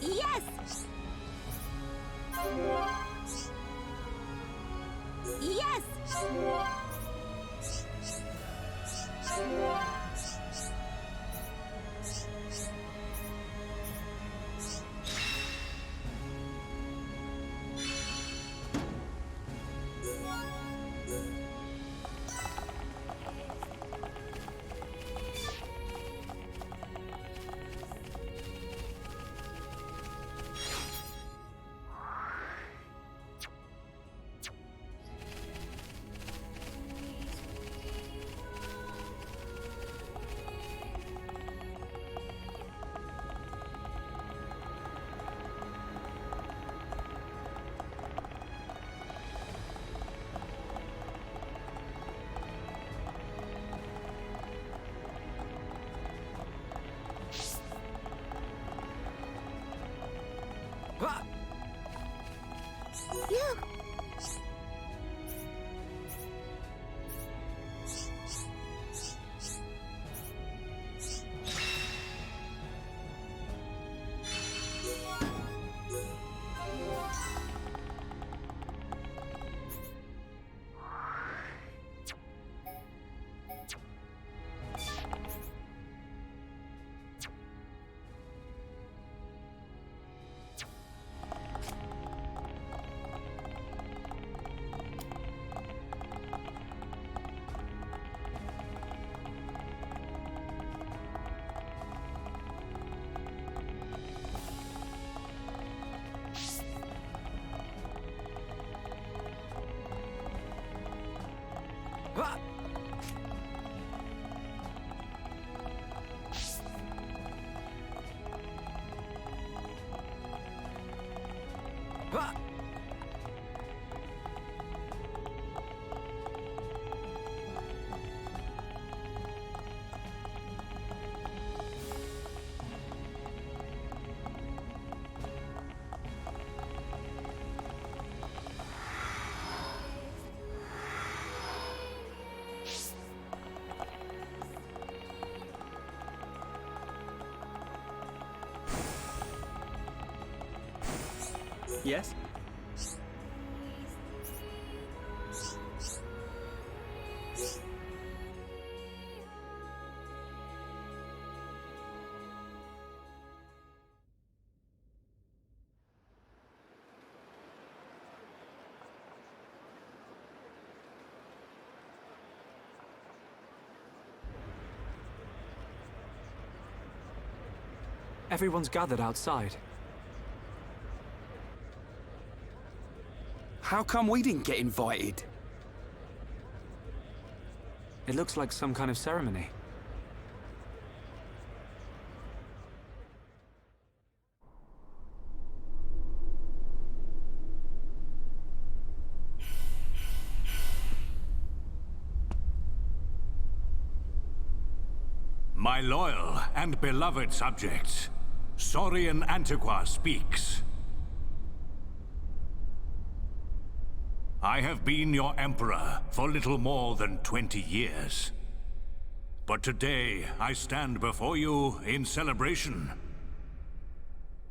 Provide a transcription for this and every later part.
Yes! Yes! Yeah. Yes? Everyone's gathered outside. How come we didn't get invited? It looks like some kind of ceremony. My loyal and beloved subjects, Saurian Antiqua speaks. I have been your emperor for little more than 20 years. But today, I stand before you in celebration.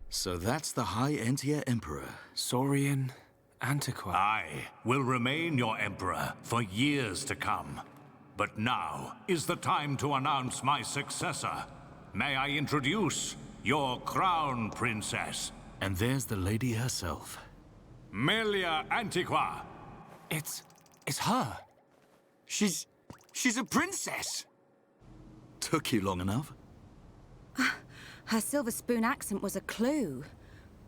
So that's the High Entia Emperor. Saurian Antiqua. I will remain your emperor for years to come. But now is the time to announce my successor. May I introduce your crown princess? And there's the lady herself. Melia Antiqua. It's her. She's a princess! Took you long enough? Her silver spoon accent was a clue.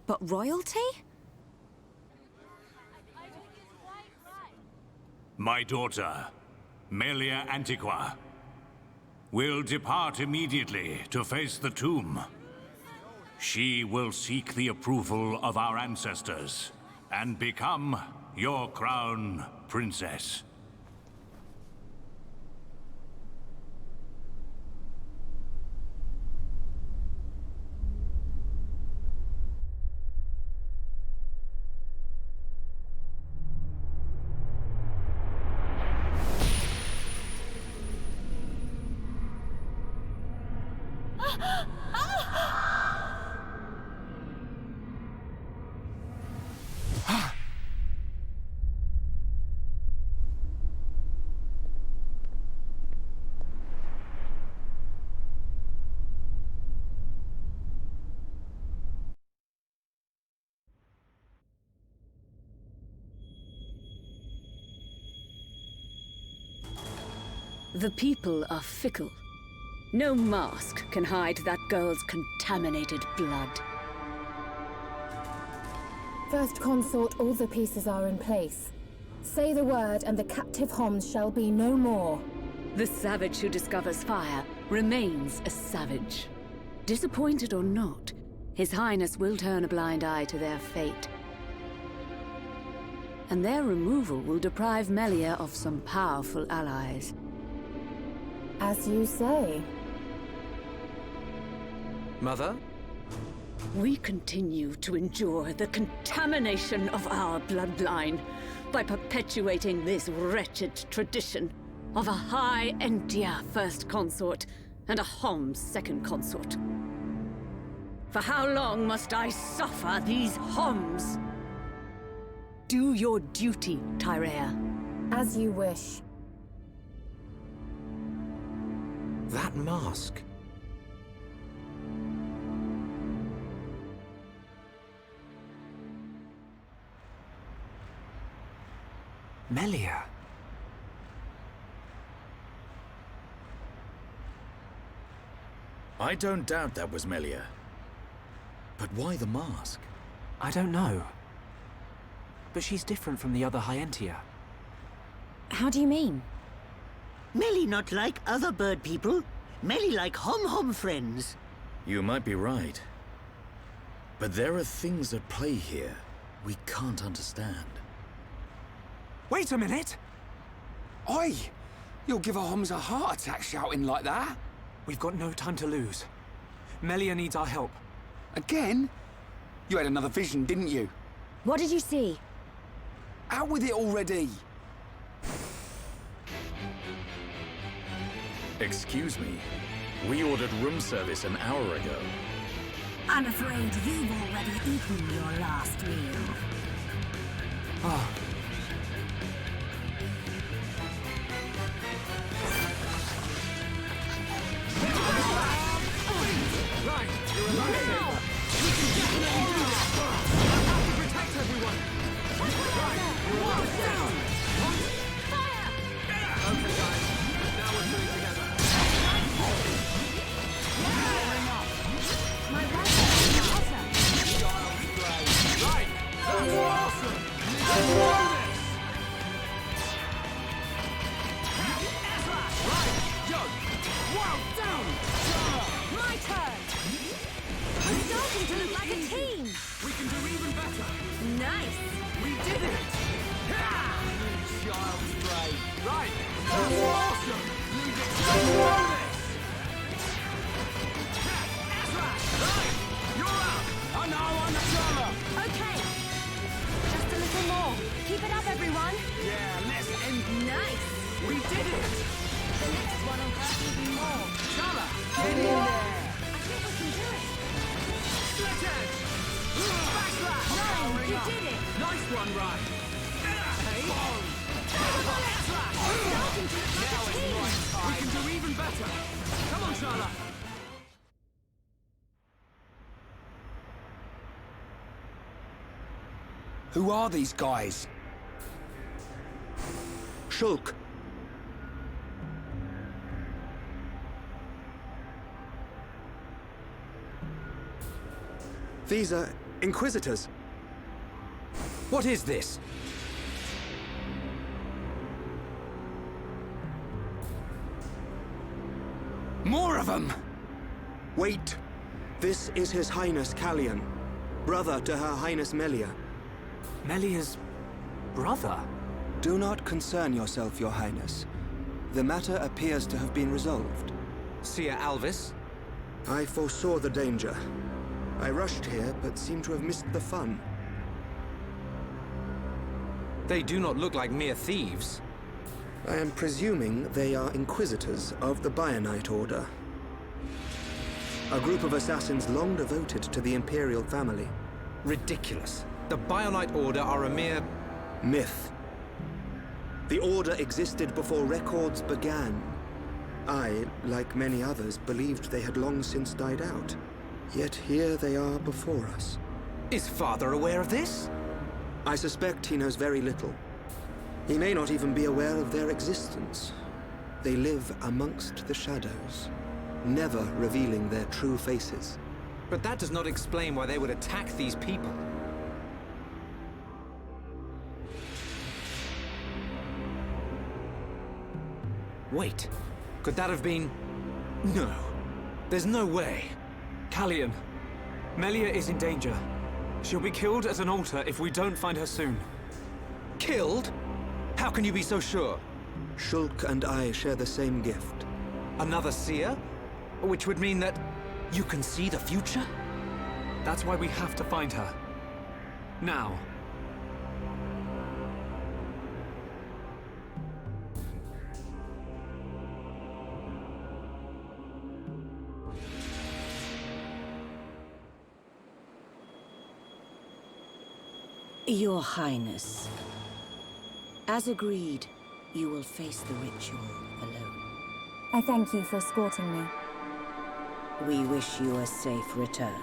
But royalty? My daughter, Melia Antiqua, will depart immediately to face the tomb. She will seek the approval of our ancestors and become your crown princess. The people are fickle. No mask can hide that girl's contaminated blood. First Consort, all the pieces are in place. Say the word and the captive Homs shall be no more. The savage who discovers fire remains a savage. Disappointed or not, His Highness will turn a blind eye to their fate. And their removal will deprive Melia of some powerful allies. As you say. Mother? We continue to endure the contamination of our bloodline by perpetuating this wretched tradition of a High Entia First Consort and a Homs Second Consort. For how long must I suffer these Homs? Do your duty, Tyrea. As you wish. That mask. Melia. I don't doubt that was Melia. But why the mask? I don't know. But she's different from the other Hyentia. How do you mean? Melly not like other bird people. Melly like hom-hom friends. You might be right. But there are things at play here we can't understand. Wait a minute! Oi! You'll give a Homs a heart attack shouting like that. We've got no time to lose. Melia needs our help. Again? You had another vision, didn't you? What did you see? Out with it already! Excuse me. We ordered room service an hour ago. I'm afraid you've already eaten your last meal. Ah. Right, you're a lifesaver. We can definitely do this. I have to protect everyone. Right, you're a lifesaver. Fire! Okay, guys. Now we're pulling together. My rifle is hotter. Right, that's awesome. Let's do this. Right, yo, wow, down. My turn! We're starting to look like a team! We can do even better. Nice! We did it! Child's play. Right! That's awesome! Leave it to this! Ezra! Right! You're up! I know, I'm the drummer! Okay! Just a little more. Keep it up, everyone! Yeah, let's end. Nice! We did it! The next one will hurt even more. Chala! Get in there! I think we can do it! Split edge! Backslash! Ryan, you did it! Nice one, Ryan! Hey! Starting to look like a team! We can do even better! Come on, Chala! Who are these guys? Shulk. These are Inquisitors. What is this? More of them! Wait. This is His Highness Callian, brother to Her Highness Melia. Melia's brother? Do not concern yourself, Your Highness. The matter appears to have been resolved. Seer Alvis. I foresaw the danger. I rushed here, but seem to have missed the fun. They do not look like mere thieves. I am presuming they are Inquisitors of the Bionite Order. A group of assassins long devoted to the Imperial family. Ridiculous. The Bionite Order are a mere... myth. The Order existed before records began. I, like many others, believed they had long since died out. Yet here they are before us. Is Father aware of this? I suspect he knows very little. He may not even be aware of their existence. they live amongst the shadows, never revealing their true faces. But that does not explain why they would attack these people. Wait, could that have been... No, there's no way. Callian, Melia is in danger. She'll be killed at an altar if we don't find her soon. Killed? How can you be so sure? Shulk and I share the same gift. Another seer? Which would mean that you can see the future? That's why we have to find her. Now. Your Highness, as agreed, you will face the ritual alone. I thank you for escorting me. We wish you a safe return.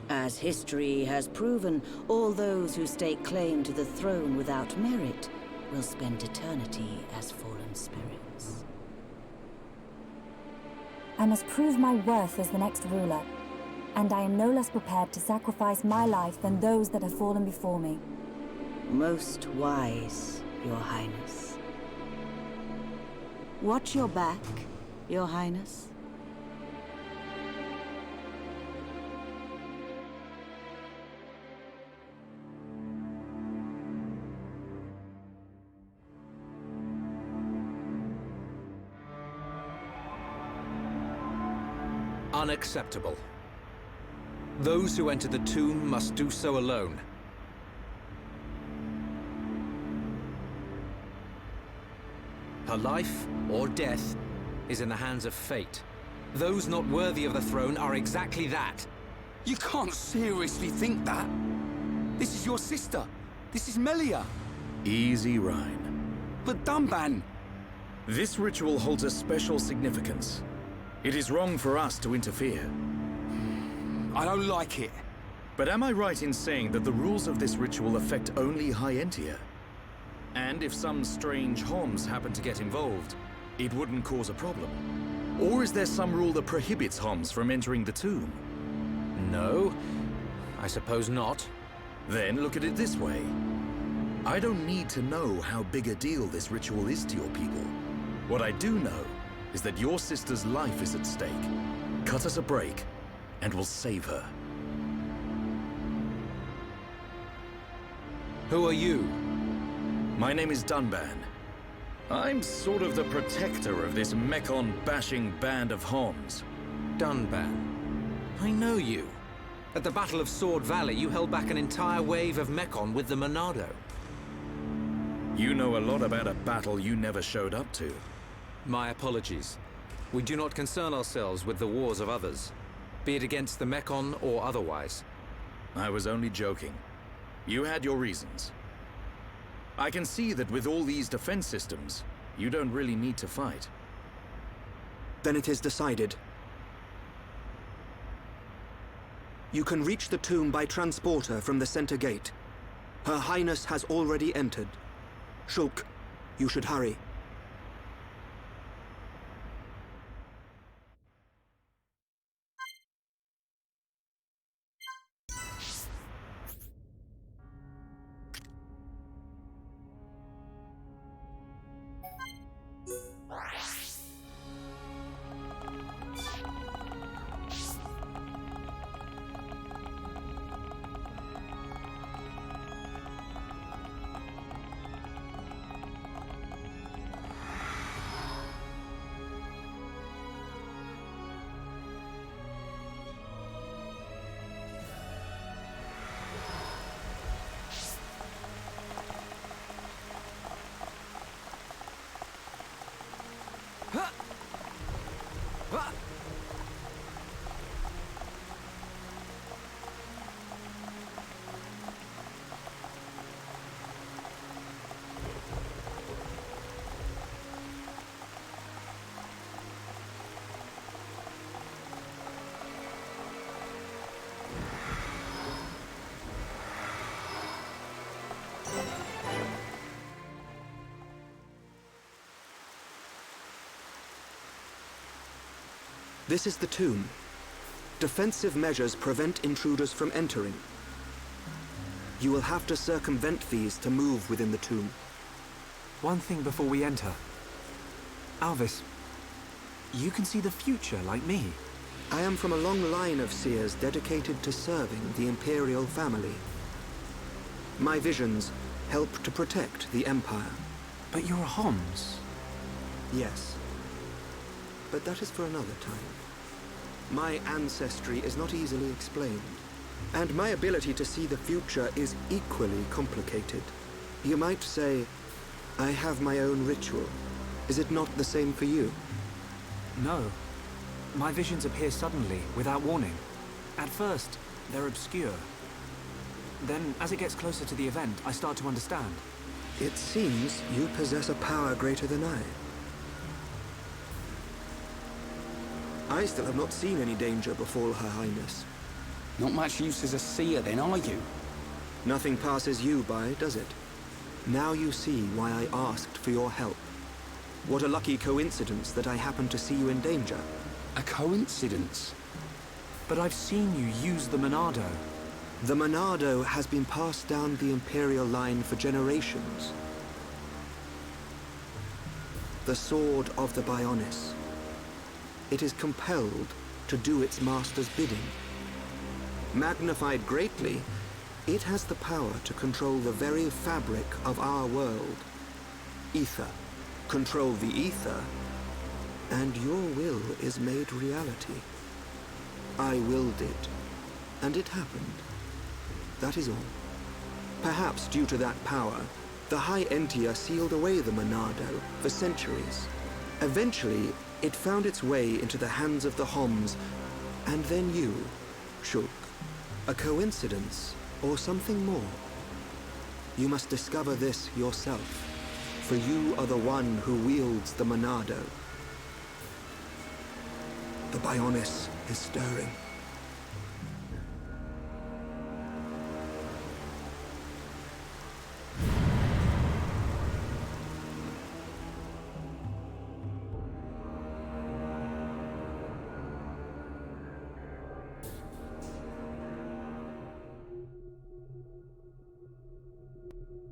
As history has proven, all those who stake claim to the throne without merit will spend eternity as fallen spirits. I must prove my worth as the next ruler, and I am no less prepared to sacrifice my life than those that have fallen before me. Most wise, Your Highness. Watch your back, Your Highness. Unacceptable. Those who enter the tomb must do so alone. Her life, or death, is in the hands of fate. Those not worthy of the throne are exactly that. You can't seriously think that. This is your sister. This is Melia. Easy, Rhine. But Dunban... This ritual holds a special significance. It is wrong for us to interfere. I don't like it. But am I right in saying that the rules of this ritual affect only High Entia? And if some strange Homs happen to get involved, it wouldn't cause a problem? Or is there some rule that prohibits Homs from entering the tomb? No, I suppose not. Then look at it this way. I don't need to know how big a deal this ritual is to your people. What I do know is that your sister's life is at stake. Cut us a break, and we'll save her. Who are you? My name is Dunban. I'm sort of the protector of this Mekon-bashing band of Homs. Dunban. I know you. At the Battle of Sword Valley, you held back an entire wave of Mekon with the Monado. You know a lot about a battle you never showed up to. My apologies. We do not concern ourselves with the wars of others, be it against the Mekon or otherwise. I was only joking. You had your reasons. I can see that with all these defense systems, you don't really need to fight. Then it is decided. You can reach the tomb by transporter from the center gate. Her Highness has already entered. Shulk, you should hurry. This is the tomb. Defensive measures prevent intruders from entering. You will have to circumvent these to move within the tomb. One thing before we enter. Alvis, you can see the future like me. I am from a long line of seers dedicated to serving the Imperial family. My visions help to protect the Empire. But you're a Homs. Yes. But that is for another time. My ancestry is not easily explained, and my ability to see the future is equally complicated. You might say, I have my own ritual. Is it not the same for you? No. My visions appear suddenly, without warning. At first, they're obscure. Then, as it gets closer to the event, I start to understand. It seems you possess a power greater than I. I still have not seen any danger befall Her Highness. Not much use as a seer then, are you? Nothing passes you by, does it? Now you see why I asked for your help. What a lucky coincidence that I happened to see you in danger. A coincidence? But I've seen you use the Monado. The Monado has been passed down the Imperial line for generations. The Sword of the Bionis. It is compelled to do its master's bidding. Magnified greatly, it has the power to control the very fabric of our world. Ether. Control the ether, and your will is made reality. I willed it, and it happened. That is all. Perhaps due to that power, the High Entia sealed away the Monado for centuries. Eventually, it found its way into the hands of the Homs, and then you, Shulk. A coincidence, or something more? You must discover this yourself, for you are the one who wields the Monado. The Bionis is stirring.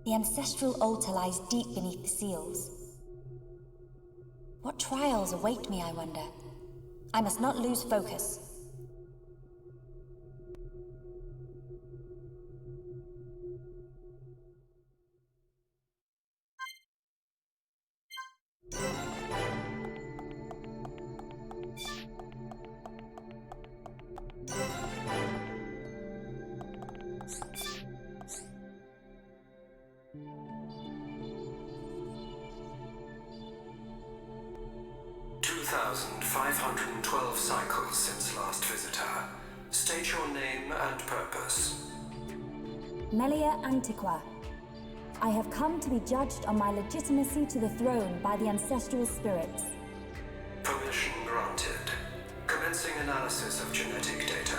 The ancestral altar lies deep beneath the seals. What trials await me, I wonder? I must not lose focus. Cycles since last visitor. State your name and purpose. Melia Antiqua. I have come to be judged on my legitimacy to the throne by the ancestral spirits. Permission granted. Commencing analysis of genetic data.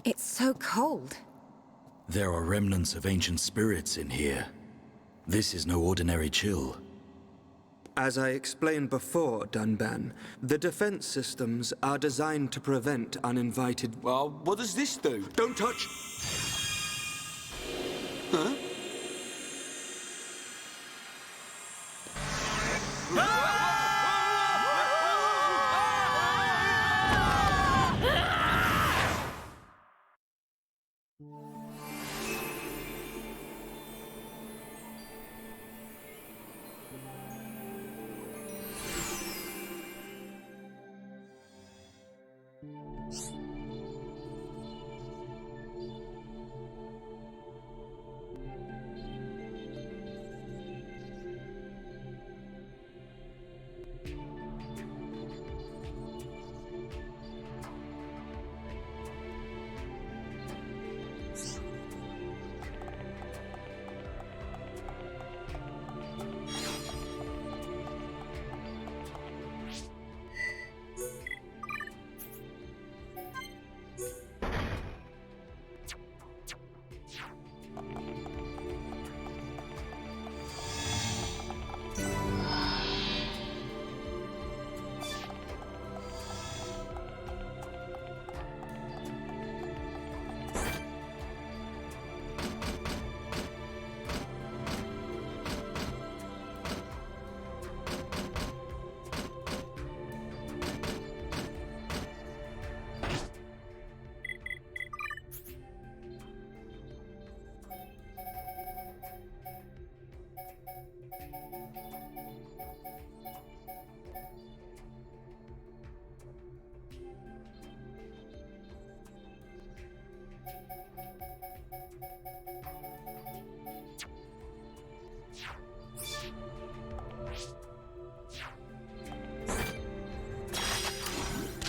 It's so cold. There are remnants of ancient spirits in here. This is no ordinary chill. As I explained before, Dunban, the defense systems are designed to prevent uninvited... Well, what does this do? Don't touch! Huh?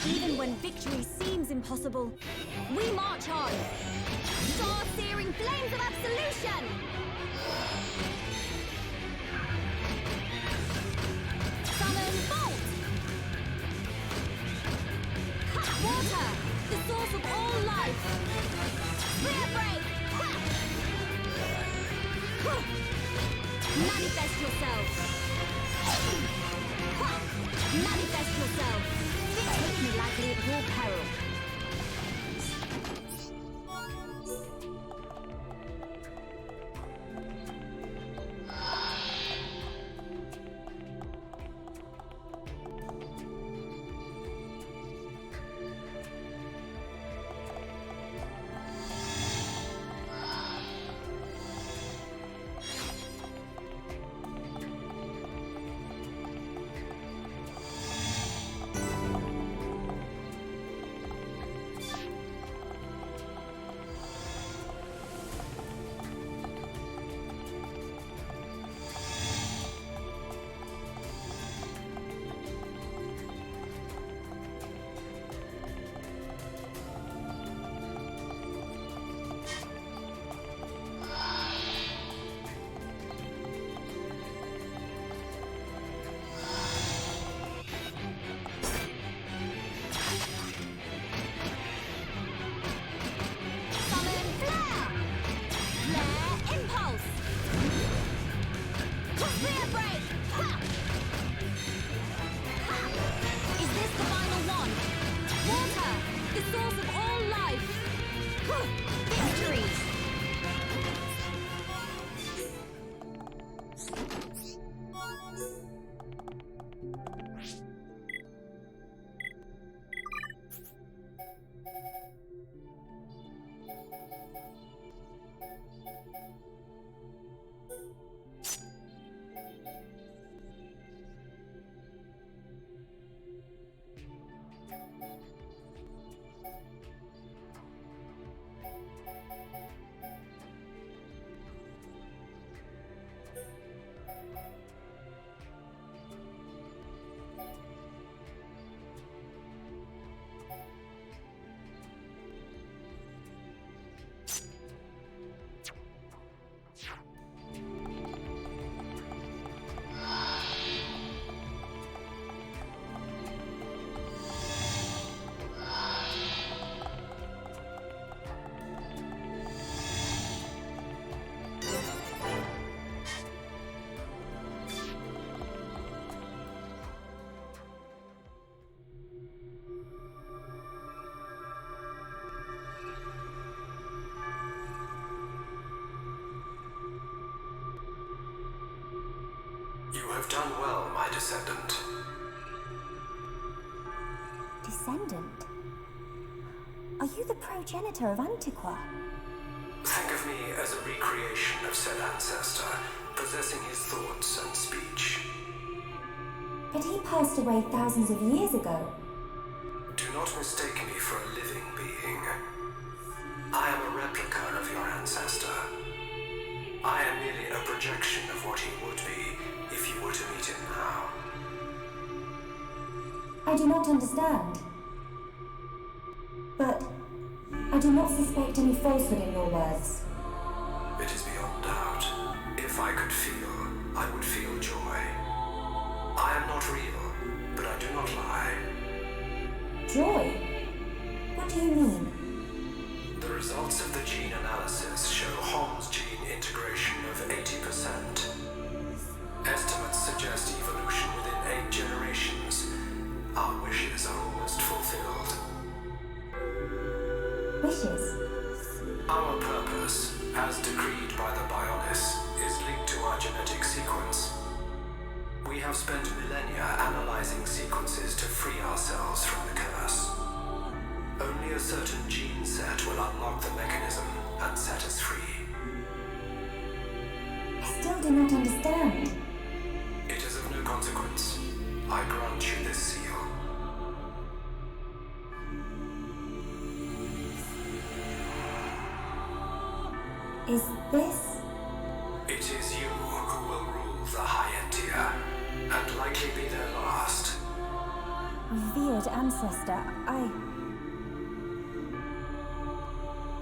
Even when victory seems impossible, we march on. Star-searing flames of absolution! Summon Bolt! Water, the source of all life! Spear break! Manifest yourself! Manifest yourself! Take me lightly at your peril. You have done well, my descendant. Descendant? Are you the progenitor of Antiqua? Think of me as a recreation of said ancestor, possessing his thoughts and speech. But he passed away thousands of years ago. Do not mistake me for a living being. I am a replica of your ancestor. I am merely a projection of what he would be if you were to meet him now. I do not understand. But I do not suspect any falsehood in your words. It is beyond doubt. If I could feel, I would feel joy. I am not real, but I do not lie. Joy? What do you mean? The results of the gene analysis show Holmes gene integration of 80%. Estimates suggest evolution within 8 generations. Our wishes are almost fulfilled. Wishes? Our purpose, as decreed by the Bionis, is linked to our genetic sequence. We have spent millennia analyzing sequences to free ourselves from the curse. Only a certain gene set will unlock the mechanism and set us free. I still do not understand. It is of no consequence. I grant you this seal. Is this? It is you who will rule the High Entia, and likely be their last. Revered ancestor,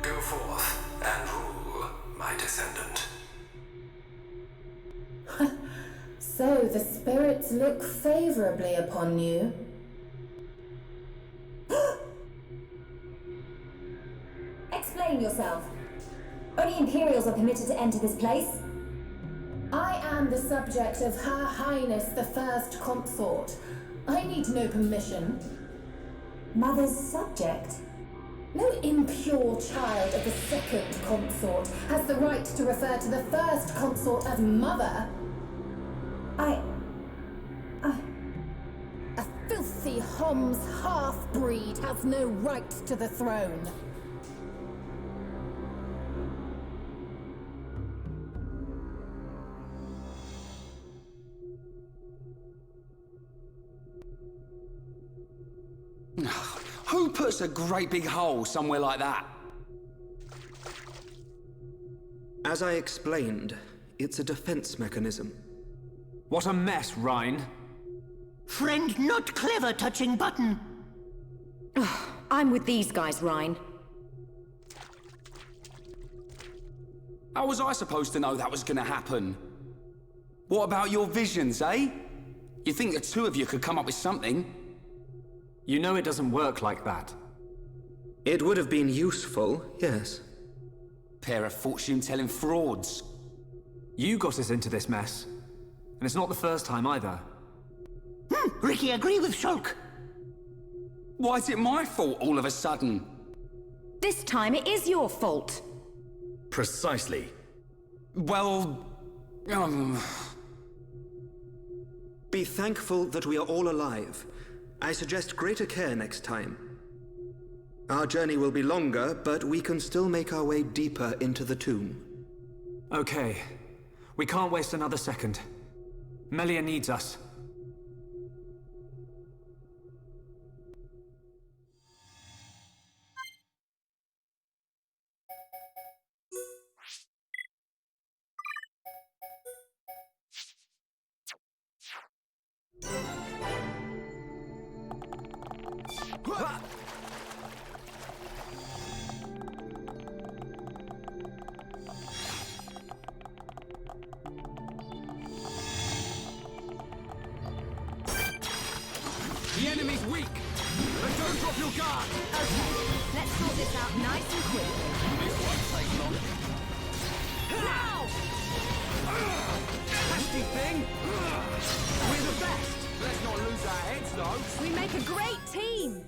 Go forth and rule, my descendant. So the spirits look favorably upon you. Explain yourself. Only Imperials are permitted to enter this place. I am the subject of Her Highness the First Consort. I need no permission. Mother's subject? No impure child of the Second Consort has the right to refer to the First Consort as Mother. A filthy Hom's half-breed has no right to the throne. Who puts a great big hole somewhere like that? As I explained, it's a defense mechanism. What a mess, Rhine. Friend not clever touching button. I'm with these guys, Rhine. How was I supposed to know that was gonna happen? What about your visions, eh? You think the two of you could come up with something? You know it doesn't work like that. It would have been useful, yes. Pair of fortune-telling frauds. You got us into this mess. And it's not the first time either. Ricky, agree with Shulk. Why is it my fault all of a sudden? This time it is your fault. Precisely. Well... Be thankful that we are all alive. I suggest greater care next time. Our journey will be longer, but we can still make our way deeper into the tomb. Okay. We can't waste another second. Melia needs us. The enemy's weak, but don't drop your guard. Okay, let's sort this out nice and quick. This won't take long. Now! Nasty thing! We're the best! Let's not lose our heads, though. We make a great team!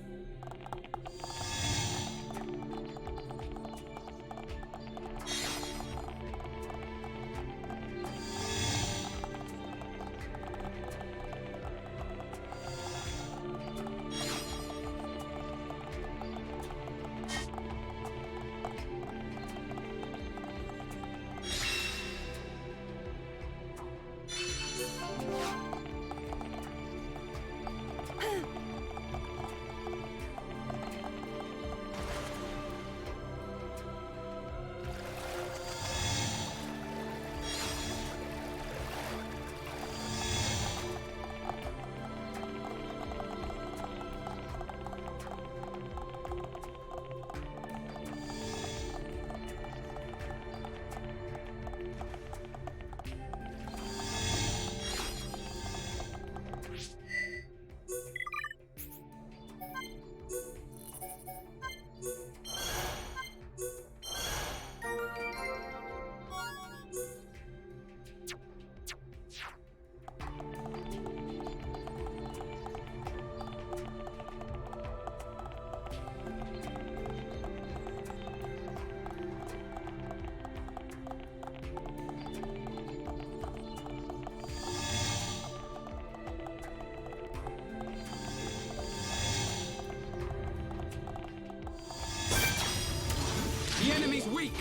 The enemy's weak,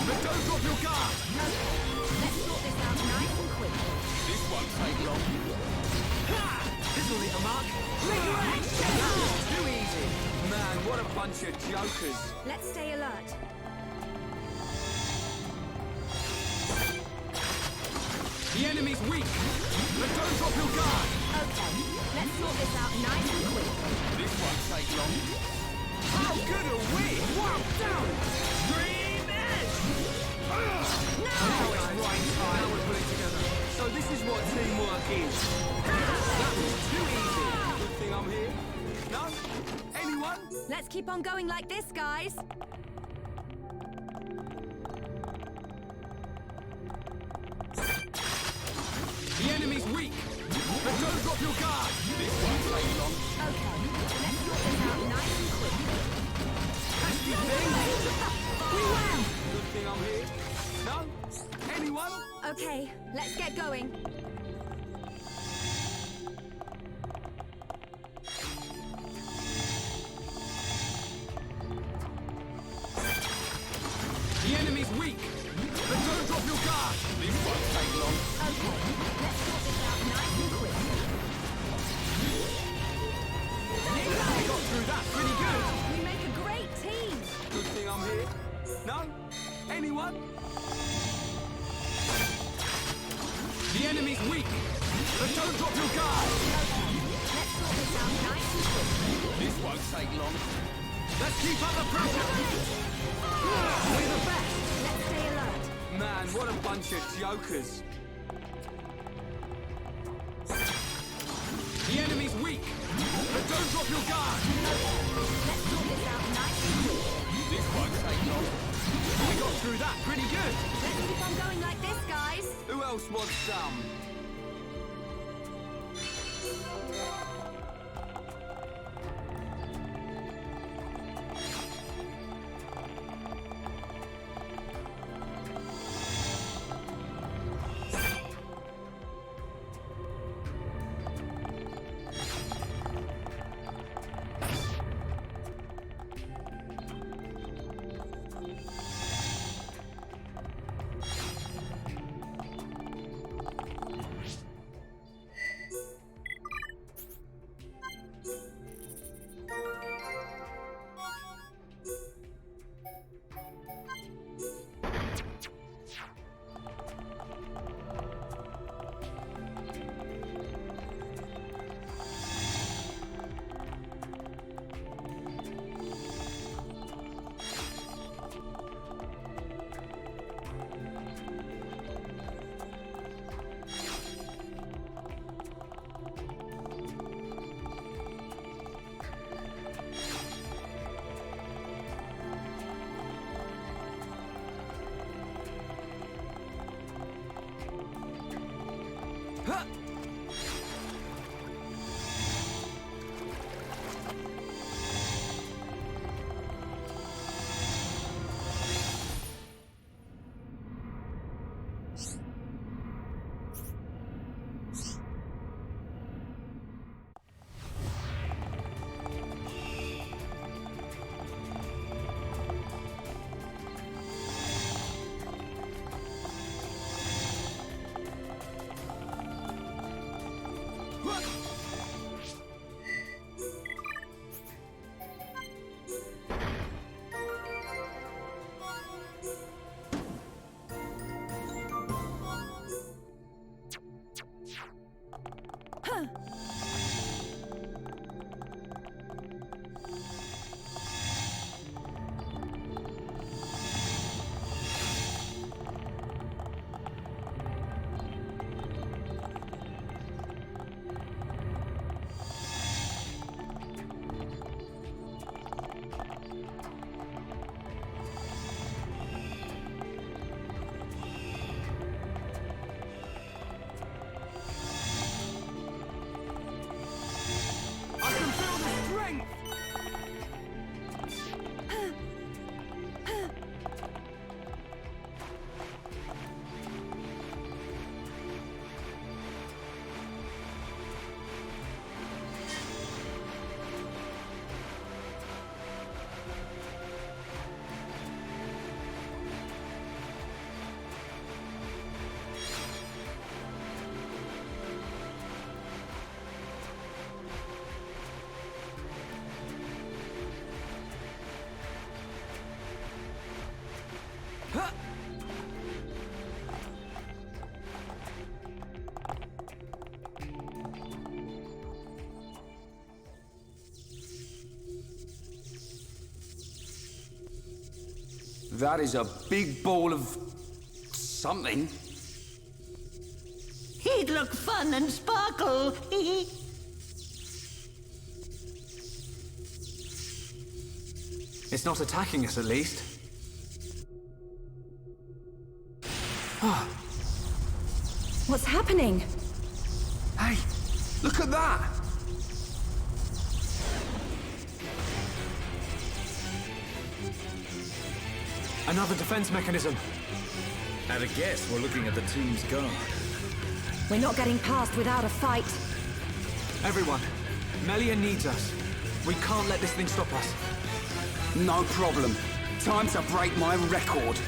but don't drop your guard. Let's sort this out nice and quick. This won't take long. Ha! This'll leave a mark. Too easy. Man, what a bunch of jokers. Let's stay alert. The enemy's weak, but don't drop your guard. Okay, let's sort this out nice and quick. This won't take long. How good are we? One down! Dream Edge! Now it's right time. Now we're putting together. So this is what teamwork is. That was too easy. Good thing I'm here. No? Anyone? Let's keep on going like this, guys. The enemy's weak, but don't drop your guard. This won't take long. Okay, let's sort this out nice and quick. Nasty thing! Wow! Good thing I'm here. No? Anyone? Okay, let's get going. The enemy's weak, but don't drop your guard. This won't take long. Okay, let's sort this out nice and quick. We got through that pretty good. We make a great team. Good thing I'm here. No? Anyone? The enemy's weak, but don't drop your guard. Let's sort this out nice and quick. This won't take long. Let's keep up the pressure. We're the best. Let's stay alert. Man, what a bunch of jokers. The enemy's weak, but don't drop your guard. Let's sort this out nice and quick. This won't take long. We got through that pretty good. Let's keep on going like this, guys. Who else wants some? That is a big ball of... something. He'd look fun and sparkle. It's not attacking us, at least. What's happening? Hey, look at that! Another defense mechanism. At a guess, we're looking at the tomb's guard. We're not getting past without a fight. Everyone, Melia needs us. We can't let this thing stop us. No problem. Time to break my record.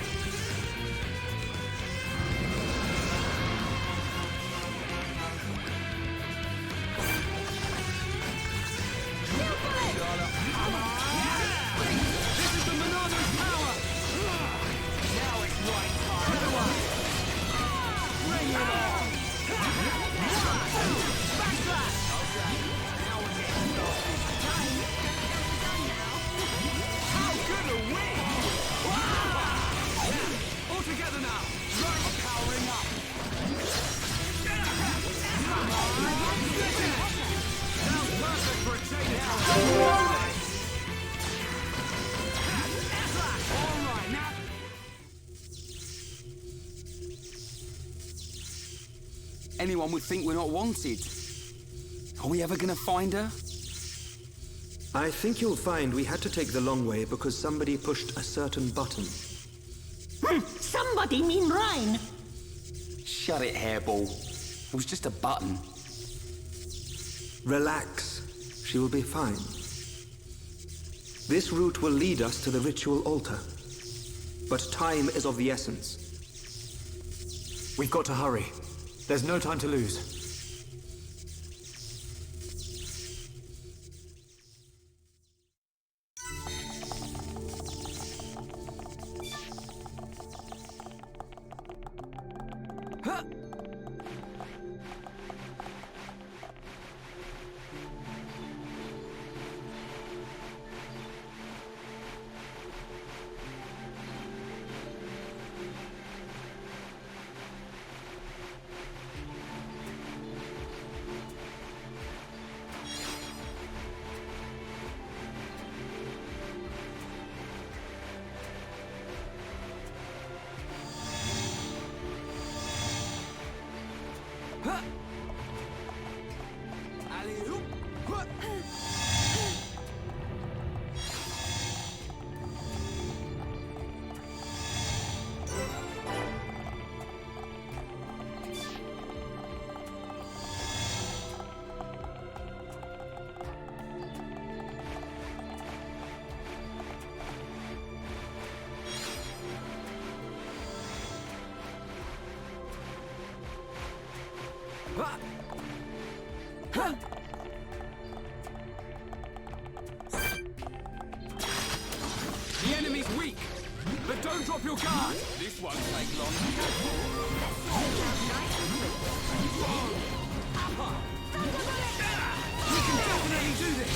Anyone would think we're not wanted. Are we ever gonna find her? I think you'll find we had to take the long way because somebody pushed a certain button. Somebody mean Rhine. Shut it, hairball. It was just a button. Relax. She will be fine. This route will lead us to the ritual altar. But time is of the essence. We've got to hurry. There's no time to lose. The enemy's weak, but don't drop your guard. This won't take long. We can definitely do this.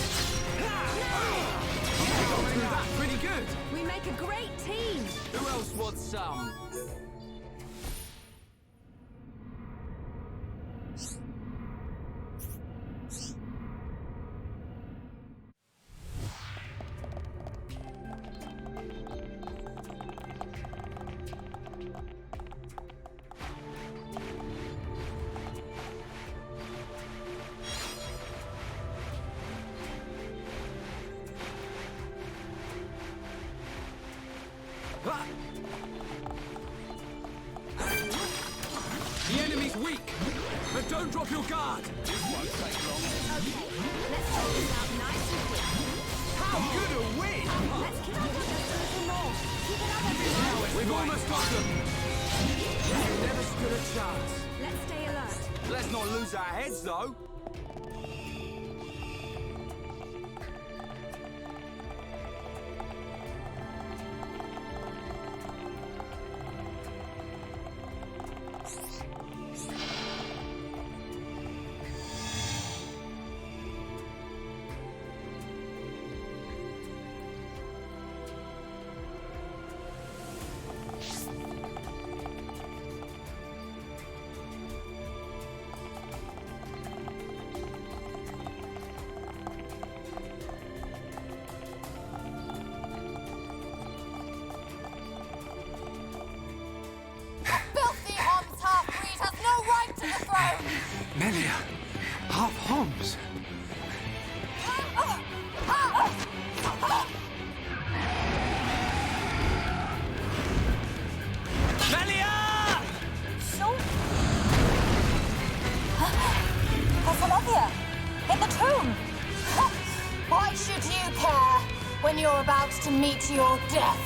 Got through that pretty good. We make a great team. Who else wants some? The enemy's weak, but don't drop your guard. This won't take long. Okay, let's sort this out nice and quick. How good are we? Let's keep up with just a little more. Keep it up, everyone. We've almost got them. We never stood a chance. Let's stay alert. Let's not lose our heads, though. Olivia, in the tomb! Why should you care when you're about to meet your death?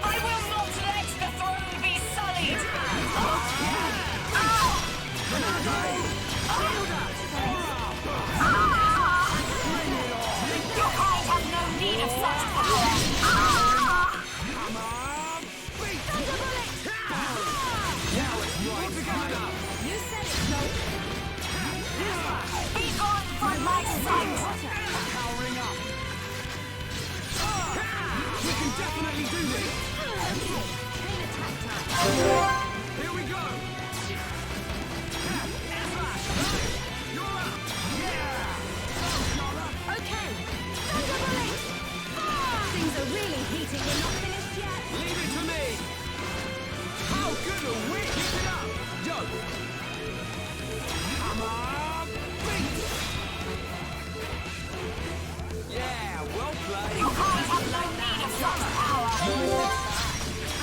I will not let the throne be sullied! Your kind have no need of such power! You said it, Smoke. Be gone from my sight! Powering up. We can definitely do this. Here we go. You're up. Yeah. Okay. Thunder bullet. Things are really heating. We're not finished yet. Leave it to me. How good are we? Keep it up. Yo. Come on. Beat. Yeah, well played. Your kind have no need of such power! I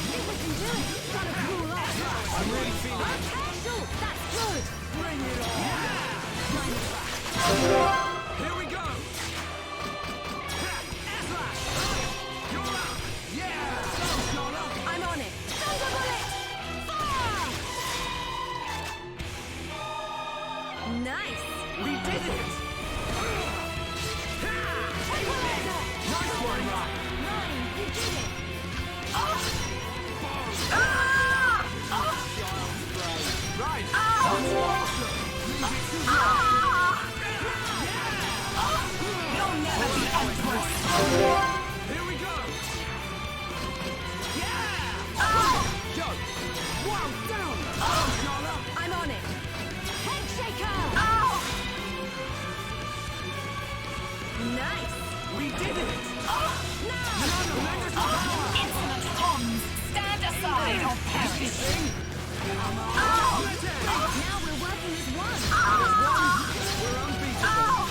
think we can do it. Gotta cool off. I'm really feeling it. Okay, Shulk, that's good. Bring it on. Here we go. Slash. You're up. Yeah. I'm on it. Thunder bullet. Fire! Nice. We did it. Nice one, Rock. Nine, you did it. Right. You'll never be empress! Here we go. Yeah. Go. Wow, down. I'm on it. Head shaker. Nice. We did it. Insolent Homs, stand aside or perish! Now we're working as one. We're unbeatable.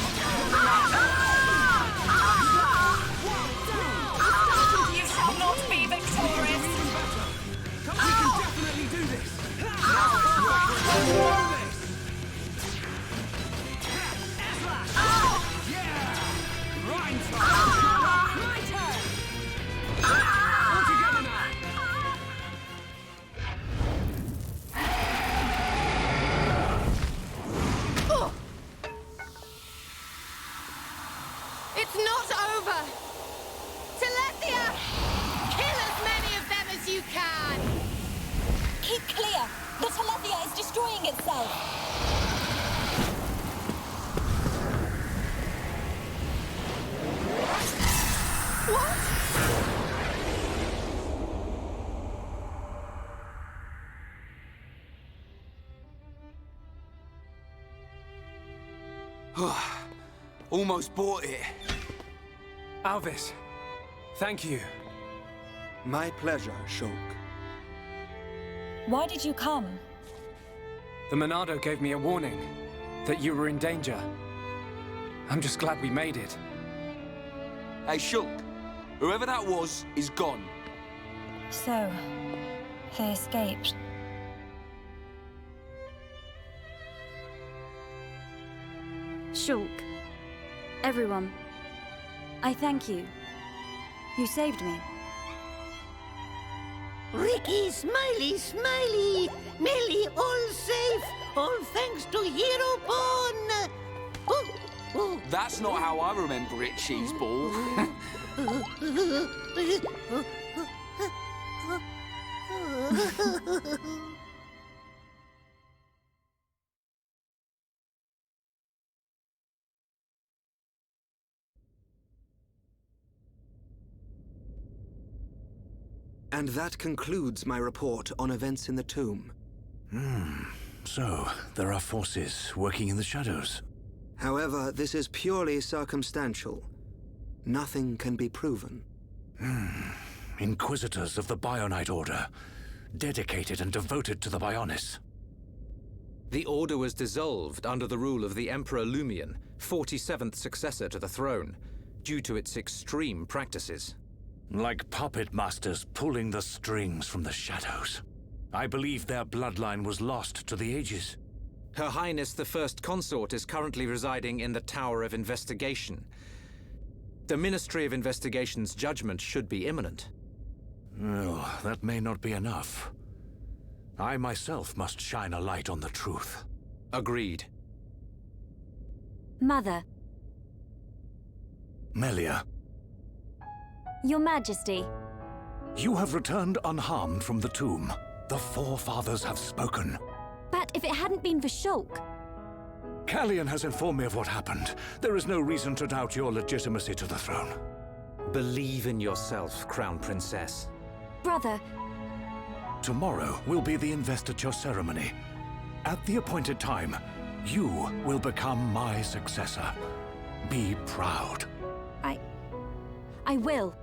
You shall not be victorious! We can definitely do this. Yeah. Right. My turn. All together now. It's not over! Telethia! Kill as many of them as you can! Keep clear! The Telethia is destroying itself! What? Almost bought it. Alvis, thank you. My pleasure, Shulk. Why did you come? The Monado gave me a warning that you were in danger. I'm just glad we made it. Hey, Shulk, whoever that was is gone. So, they escaped. Shulk, everyone, I thank you. You saved me. Ricky, Smiley, Smiley! Millie, all safe! All thanks to Hero Pawn! Oh. That's not how I remember it, Cheeseball. And that concludes my report on events in the tomb. So, there are forces working in the shadows. However, this is purely circumstantial. Nothing can be proven. Inquisitors of the Bionite Order, dedicated and devoted to the Bionis. The Order was dissolved under the rule of the Emperor Lumion, 47th successor to the throne, due to its extreme practices. Like puppet masters pulling the strings from the shadows. I believe their bloodline was lost to the ages. Her Highness the First Consort is currently residing in the Tower of Investigation. The Ministry of Investigation's judgment should be imminent. Oh, that may not be enough. I myself must shine a light on the truth. Agreed. Mother. Melia. Your Majesty. You have returned unharmed from the tomb. The Forefathers have spoken. But if it hadn't been for Shulk... Callian has informed me of what happened. There is no reason to doubt your legitimacy to the throne. Believe in yourself, Crown Princess. Brother... Tomorrow will be the investiture ceremony. At the appointed time, you will become my successor. Be proud. I will.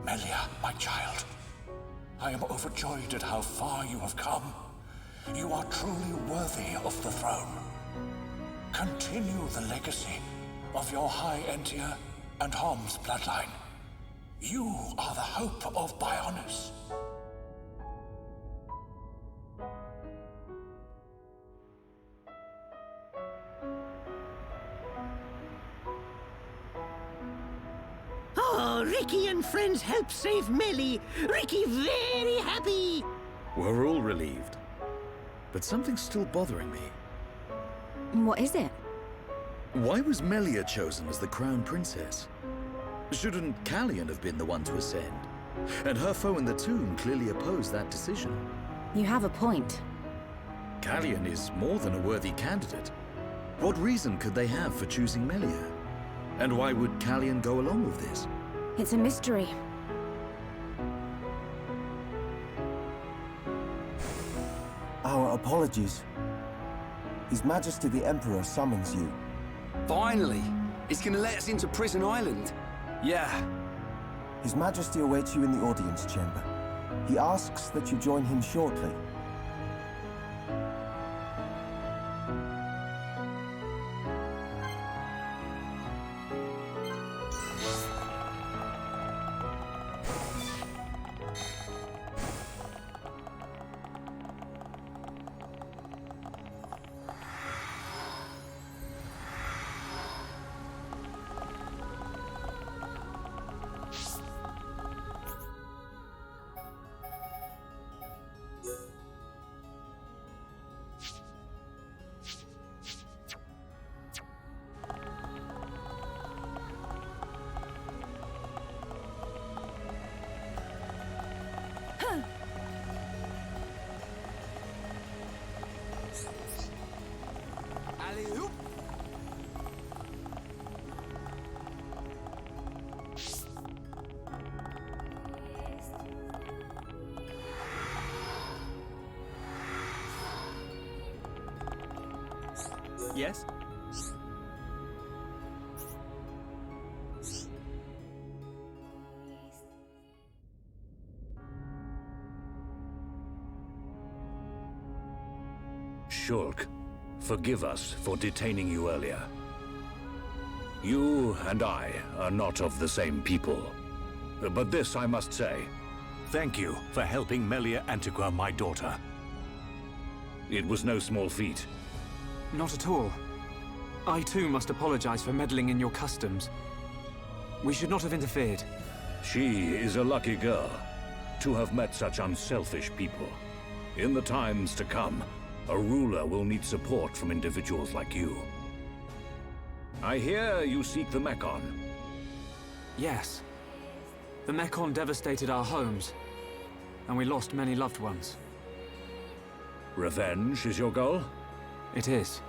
Melia, my child. I am overjoyed at how far you have come. You are truly worthy of the throne. Continue the legacy of your High Entia and Hom's bloodline. You are the hope of Bionis. Oh, Ricky and friends helped save Melly. Ricky very happy. We're all relieved. But something's still bothering me. What is it? Why was Melia chosen as the Crown Princess? Shouldn't Callian have been the one to ascend? And her foe in the tomb clearly opposed that decision. You have a point. Callian is more than a worthy candidate. What reason could they have for choosing Melia? And why would Callian go along with this? It's a mystery. Our apologies. His Majesty the Emperor summons you. Finally! He's gonna let us into Prison Island. Yeah. His Majesty awaits you in the audience chamber. He asks that you join him shortly. Alley-oop! Yes? Shulk, forgive us for detaining you earlier. You and I are not of the same people. But this I must say. Thank you for helping Melia Antiqua, my daughter. It was no small feat. Not at all. I too must apologize for meddling in your customs. We should not have interfered. She is a lucky girl to have met such unselfish people. In the times to come, a ruler will need support from individuals like you. I hear you seek the Mekon. Yes. The Mekon devastated our homes, and we lost many loved ones. Revenge is your goal? It is.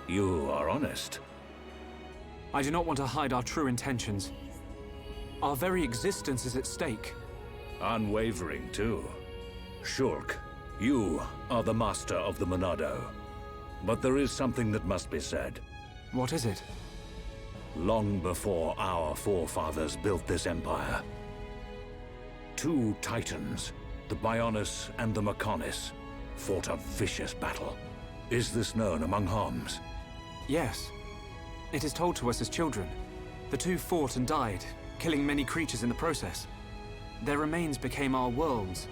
You are honest. I do not want to hide our true intentions. Our very existence is at stake. Unwavering, too. Shulk, you are the master of the Monado. But there is something that must be said. What is it? long before our forefathers built this empire. Two titans, the Bionis and the Mechonis, fought a vicious battle. Is this known among Homs? Yes. It is told to us as children. The two fought and died, killing many creatures in the process. Their remains became our worlds,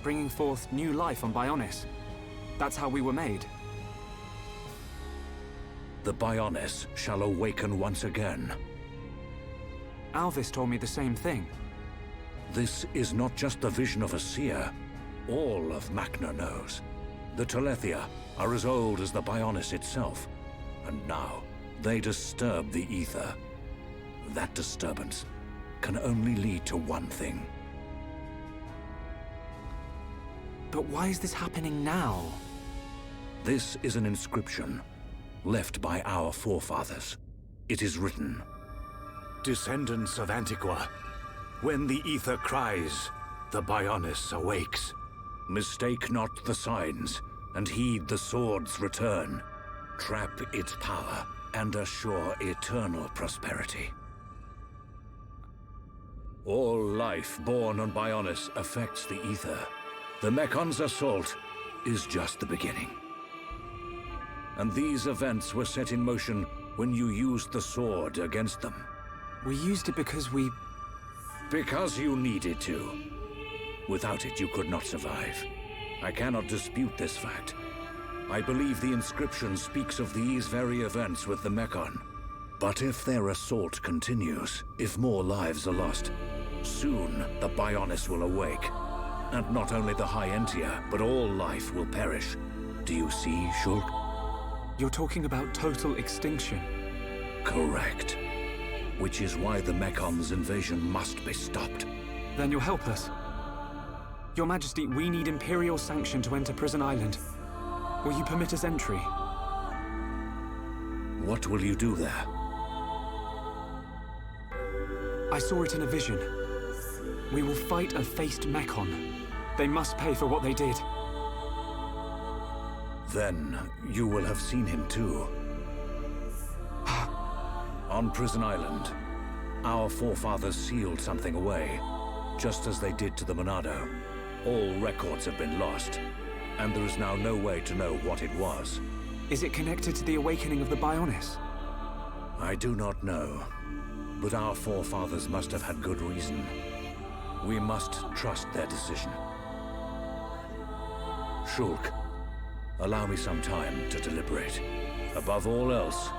bringing forth new life on Bionis. That's how we were made. The Bionis shall awaken once again. Alvis told me the same thing. This is not just the vision of a seer. All of Macna knows. The Telethia are as old as the Bionis itself, and now they disturb the ether. That disturbance can only lead to one thing. But why is this happening now? This is an inscription left by our forefathers. It is written, "Descendants of Antiqua, when the ether cries, the Bionis awakes. Mistake not the signs, and heed the sword's return. Trap its power, and assure eternal prosperity." All life born on Bionis affects the ether. The Mechon's assault is just the beginning. And these events were set in motion when you used the sword against them. We used it because we... Because you needed to. Without it, you could not survive. I cannot dispute this fact. I believe the inscription speaks of these very events with the Mechon. But if their assault continues, if more lives are lost, soon the Bionis will awake. And not only the High Entia, but all life will perish. Do you see, Shulk? You're talking about total extinction. Correct. Which is why the Mechon's invasion must be stopped. Then you'll help us. Your Majesty, we need Imperial sanction to enter Prison Island. Will you permit us entry? What will you do there? I saw it in a vision. We will fight a faced Mechon. They must pay for what they did. Then you will have seen him too. On Prison Island, our forefathers sealed something away, just as they did to the Monado. All records have been lost, and there is now no way to know what it was. Is it connected to the awakening of the Bionis? I do not know, but our forefathers must have had good reason. We must trust their decision. Shulk, allow me some time to deliberate. Above all else,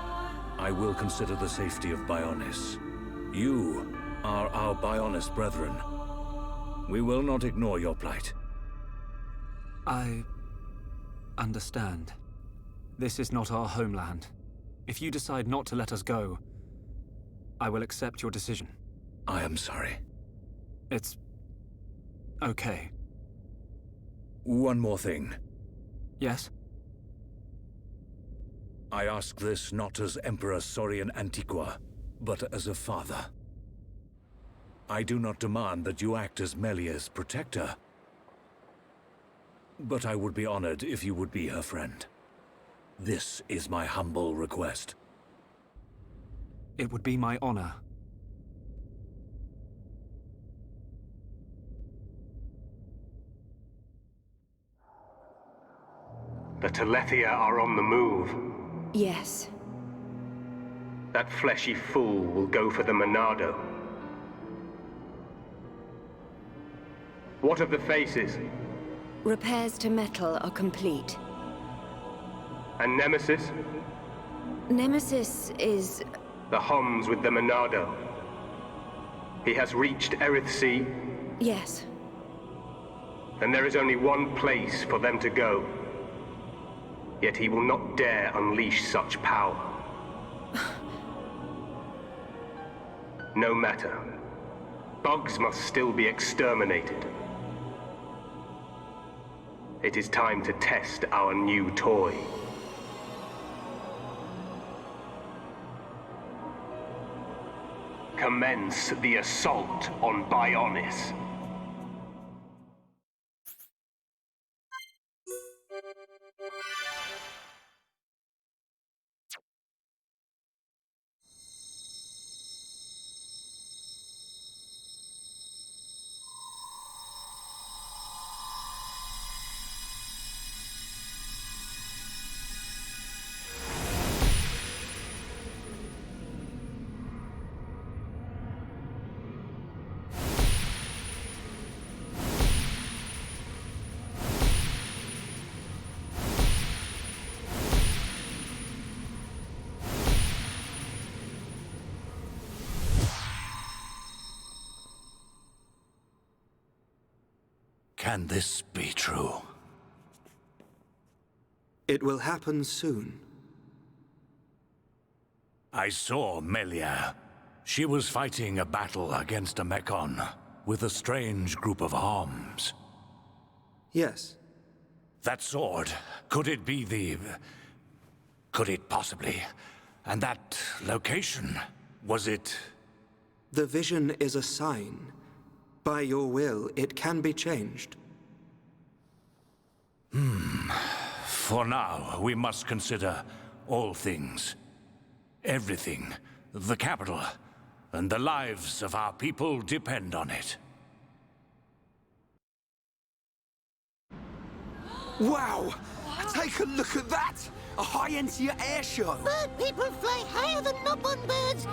I will consider the safety of Bionis. You are our Bionis brethren. We will not ignore your plight. I understand. This is not our homeland. If you decide not to let us go, I will accept your decision. I am sorry. It's okay. One more thing. Yes? I ask this not as Emperor Saurian Antiqua, but as a father. I do not demand that you act as Melia's protector, but I would be honored if you would be her friend. This is my humble request. It would be my honor. The Telethia are on the move. Yes. That fleshy fool will go for the Monado. What of the faces? Repairs to metal are complete. And Nemesis? Nemesis is... The Homs with the Monado. He has reached Erith Sea? Yes. Then there is only one place for them to go. Yet he will not dare unleash such power. No matter. Bugs must still be exterminated. It is time to test our new toy. Commence the assault on Bionis. Can this be true? It will happen soon. I saw Melia. She was fighting a battle against a Mechon with a strange group of Homs. Yes. That sword, could it be the... Could it possibly... And that location, was it... The vision is a sign. By your will, it can be changed. For now, we must consider all things. Everything. The capital. And the lives of our people depend on it. Wow! Take a look at that! A high-Entia air show! Bird people fly higher than Nopon birds.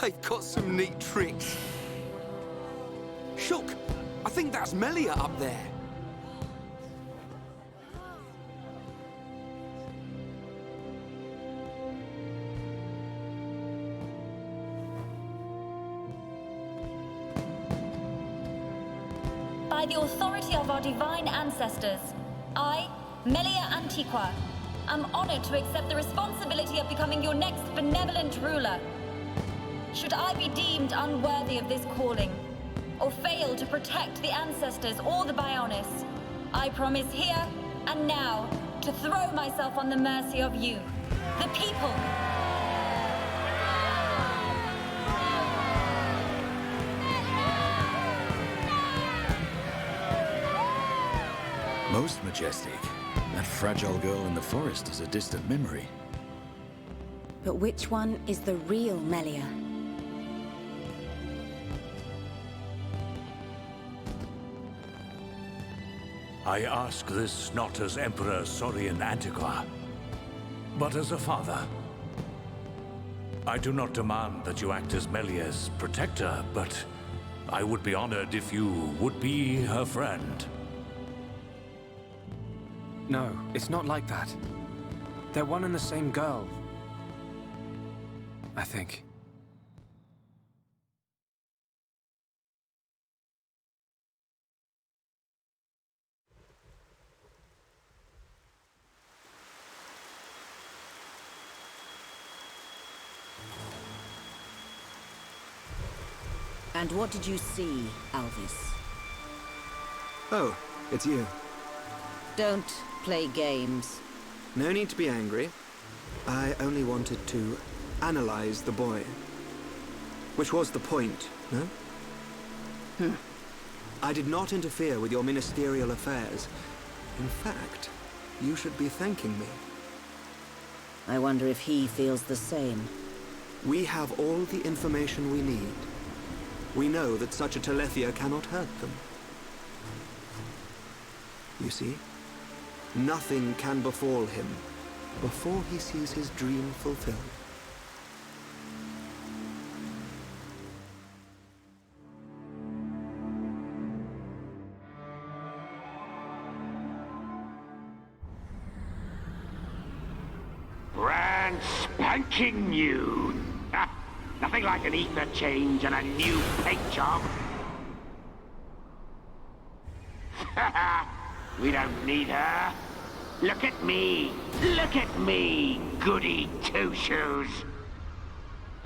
They've got some neat tricks. Shulk, I think that's Melia up there. By the authority of our divine ancestors, I, Melia Antiqua, am honored to accept the responsibility of becoming your next benevolent ruler. Should I be deemed unworthy of this calling, or fail to protect the ancestors or the Bionis, I promise here and now to throw myself on the mercy of you, the people. Most majestic. That fragile girl in the forest is a distant memory. But which one is the real Melia? I ask this not as Emperor Saurian Antiqua, but as a father. I do not demand that you act as Melia's protector, but I would be honored if you would be her friend. No, it's not like that. They're one and the same girl. I think. And what did you see, Alvis? Oh, it's you. Don't play games. No need to be angry. I only wanted to analyze the boy. Which was the point, no? I did not interfere with your ministerial affairs. In fact, you should be thanking me. I wonder if he feels the same. We have all the information we need. We know that such a Telethia cannot hurt them. You see? Nothing can befall him before he sees his dream fulfilled. Brand spanking new. Nothing like an ether change and a new paint job. We don't need her. Look at me. Look at me, goody two-shoes.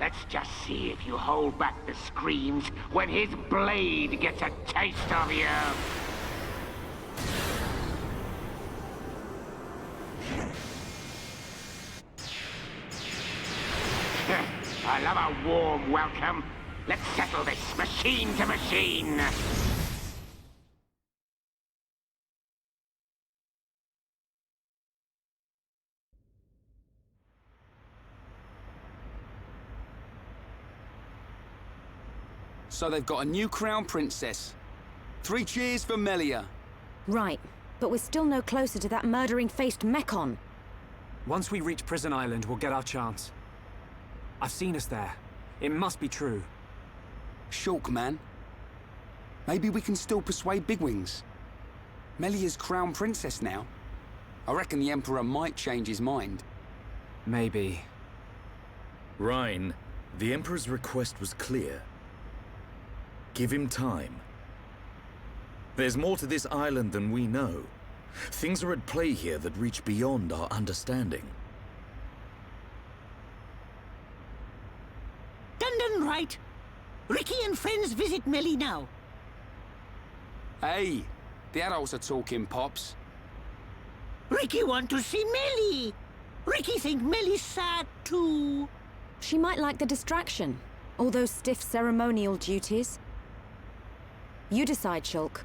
Let's just see if you hold back the screams when his blade gets a taste of you. I love a warm welcome. Let's settle this machine to machine. So they've got a new crown princess. 3 cheers for Melia. Right, but we're still no closer to that murdering-faced Mechon. Once we reach Prison Island, we'll get our chance. I've seen us there. It must be true. Shulk, man. Maybe we can still persuade Bigwings. Melia's crown princess now. I reckon the Emperor might change his mind. Maybe. Rhine, the Emperor's request was clear. Give him time. There's more to this island than we know. Things are at play here that reach beyond our understanding. Done right. Ricky and friends visit Melly now. Hey, the adults are talking, Pops. Ricky want to see Melly. Ricky think Melly's sad too. She might like the distraction. All those stiff ceremonial duties. You decide, Shulk.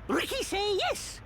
Ricky say yes.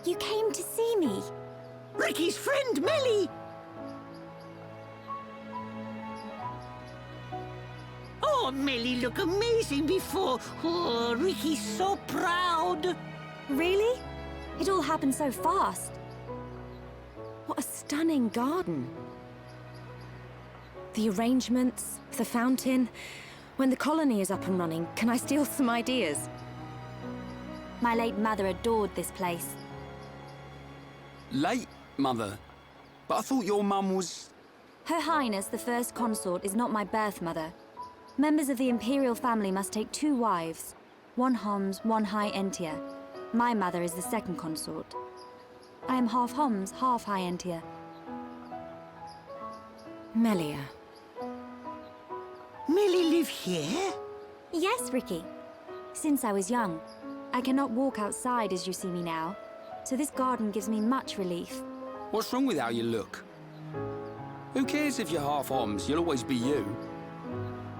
You came to see me? Ricky's friend, Melly! Oh, Melly look amazing before. Oh, Ricky's so proud. Really? It all happened so fast. What a stunning garden. The arrangements, the fountain. When the colony is up and running, can I steal some ideas? My late mother adored this place. Late, Mother? But I thought your mum was... Her Highness, the First Consort, is not my birth mother. Members of the Imperial family must take 2 wives. 1 Homs, 1 High Entia. My mother is the second consort. I am half Homs, half High Entia. Melia. Melly live here? Yes, Ricky. Since I was young. I cannot walk outside as you see me now, so this garden gives me much relief. What's wrong with how you look? Who cares if you're half Homs? You'll always be you.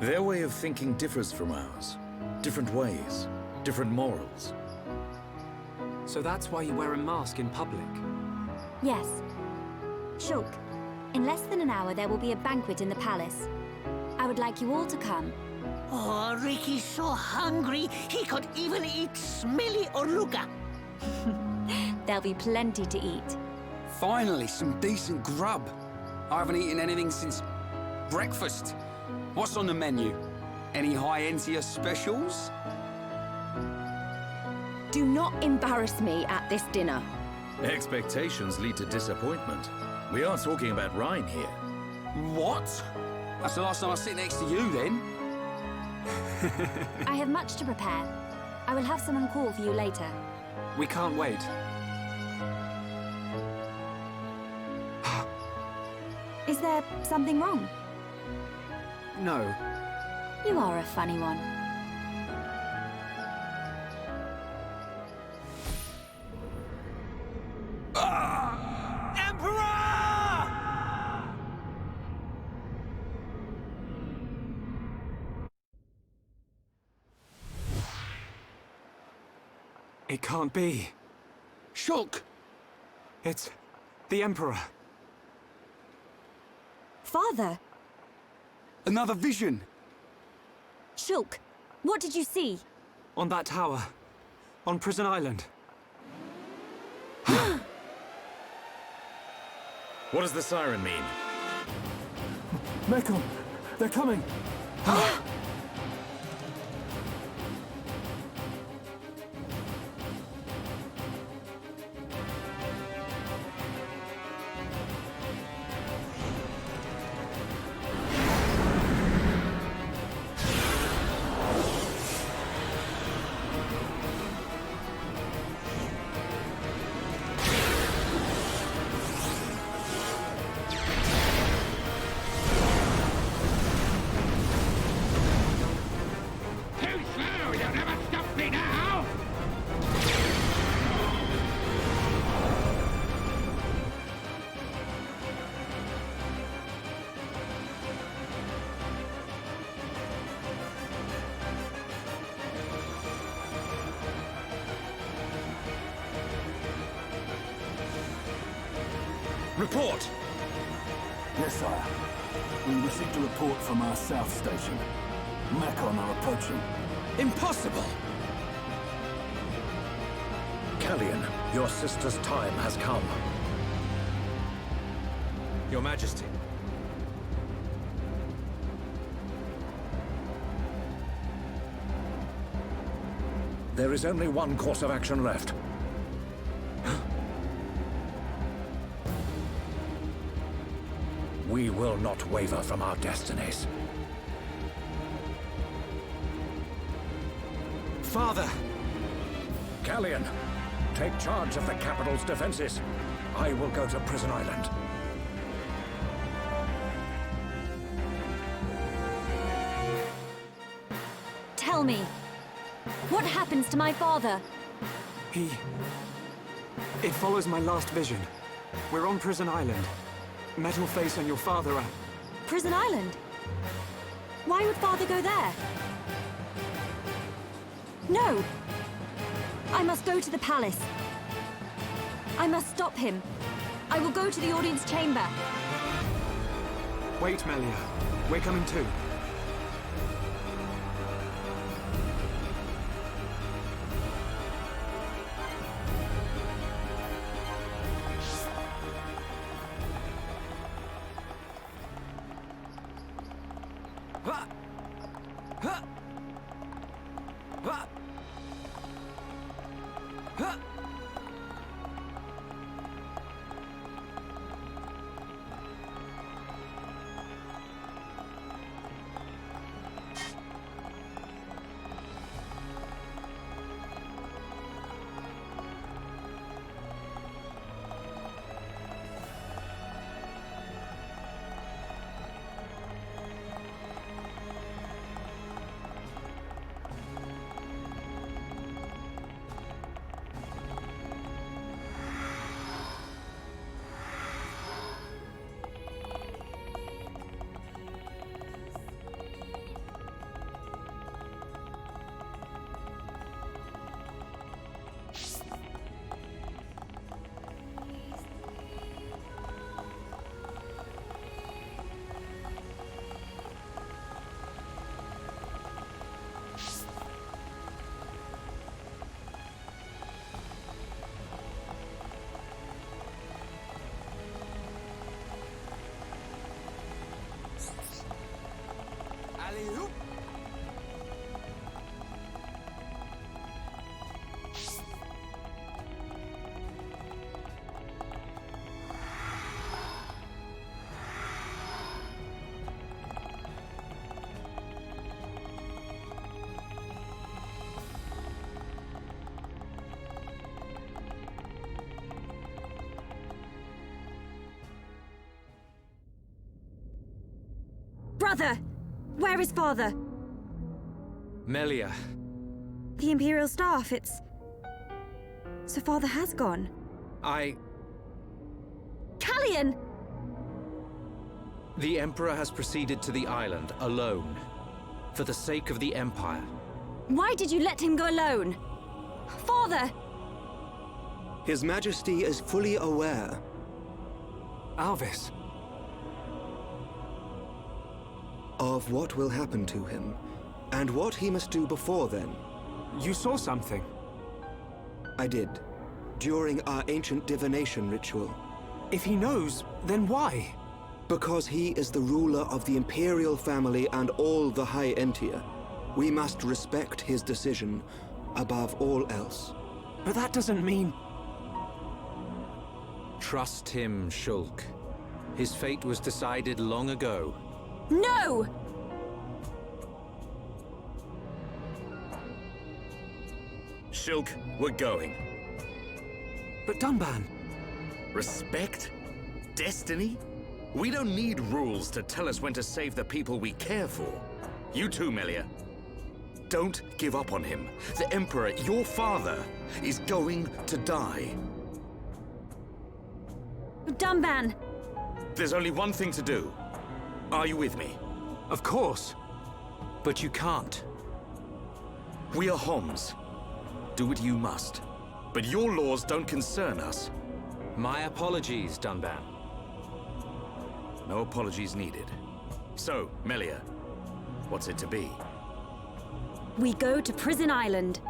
Their way of thinking differs from ours. Different ways, different morals. So that's why you wear a mask in public? Yes. Shulk, in less than an hour there will be a banquet in the palace. I would like you all to come. Oh, Ricky's so hungry, he could even eat smelly oruga. There'll be plenty to eat. Finally, some decent grub. I haven't eaten anything since breakfast. What's on the menu? Any High Entia specials? Do not embarrass me at this dinner. Expectations lead to disappointment. We are talking about Rhine here. What? That's the last time I sit next to you, then. I have much to prepare. I will have someone call for you later. We can't wait. Is there something wrong? No. You are a funny one. It can't be. Shulk! It's the Emperor. Father! Another vision! Shulk, what did you see? On that tower. On Prison Island. What does the siren mean? Mekon, they're coming! Report! Yes, sire. We received a report from our south station. Mekon are approaching. Impossible! Callian, your sister's time has come. Your Majesty. There is only one course of action left. We will not waver from our destinies. Father! Callian, take charge of the capital's defenses. I will go to Prison Island. Tell me, what happens to my father? It follows my last vision. We're on Prison Island. Metal Face and your father are... Prison Island? Why would father go there? No! I must go to the palace. I must stop him. I will go to the audience chamber. Wait, Melia. We're coming too. Brother! Where is father? Melia. The Imperial staff, it's... So father has gone. Callian! The Emperor has proceeded to the island alone, for the sake of the Empire. Why did you let him go alone? Father! His Majesty is fully aware. Alvis. of what will happen to him, and what he must do before then. You saw something? I did, during our ancient divination ritual. If he knows, then why? Because he is the ruler of the Imperial family and all the High Entia. We must respect his decision above all else. But that doesn't mean... Trust him, Shulk. His fate was decided long ago. No! Shulk, we're going. But Dunban... Respect? Destiny? We don't need rules to tell us when to save the people we care for. You too, Melia. Don't give up on him. The Emperor, your father, is going to die. Dunban! There's only one thing to do. Are you with me? Of course. But you can't. We are Homs. Do what you must. But your laws don't concern us. My apologies, Dunban. No apologies needed. So, Melia, what's it to be? We go to Prison Island.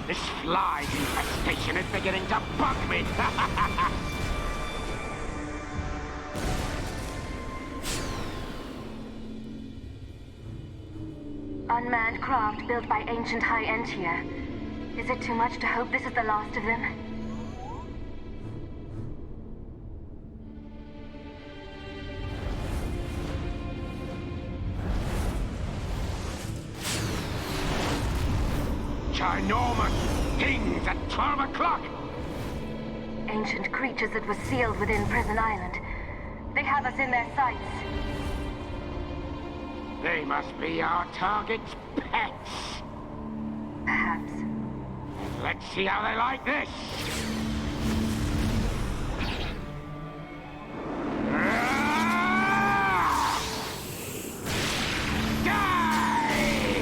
This fly infestation is beginning to bug me! Unmanned craft built by ancient High Entia. Is it too much to hope this is the last of them? Ginormous things at 12 o'clock! Ancient creatures that were sealed within Prison Island. They have us in their sights. They must be our target's pets. Perhaps. Let's see how they like this. Die!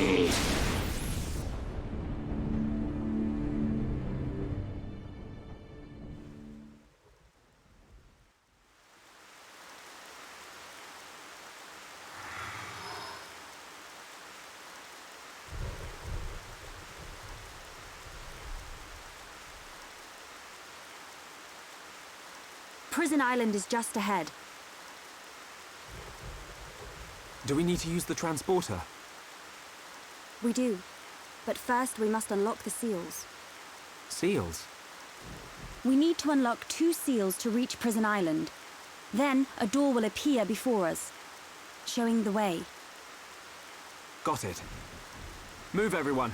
Prison Island is just ahead. Do we need to use the transporter? We do. But first we must unlock the seals. Seals? We need to unlock 2 seals to reach Prison Island. Then a door will appear before us, showing the way. Got it. Move, everyone.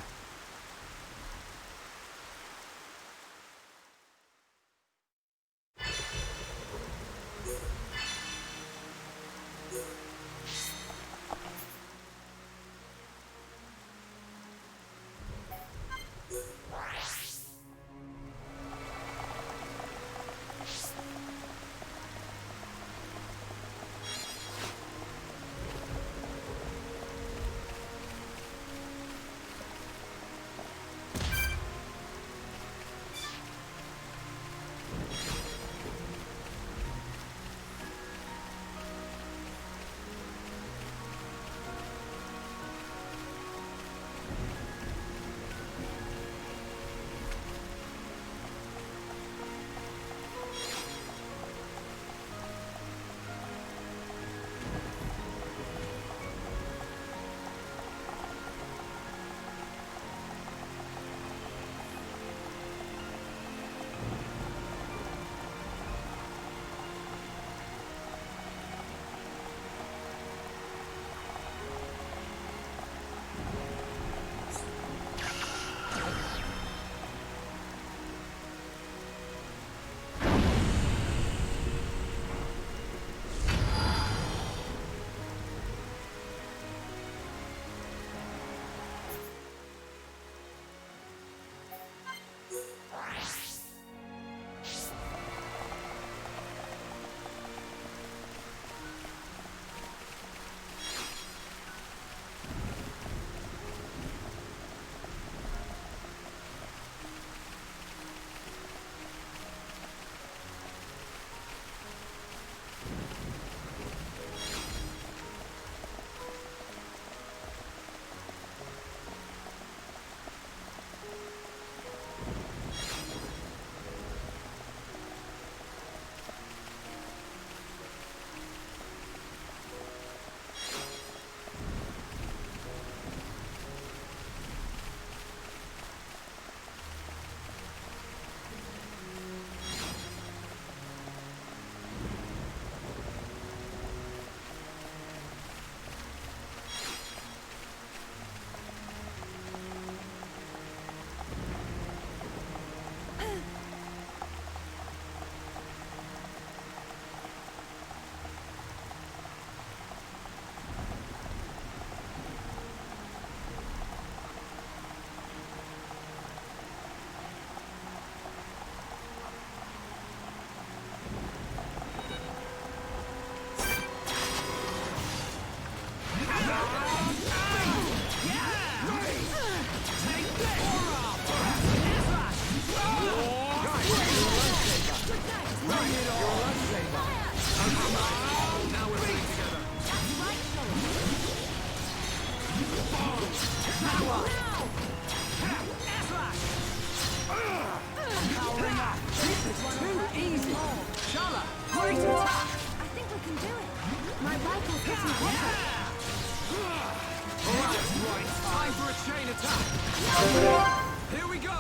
Here we go!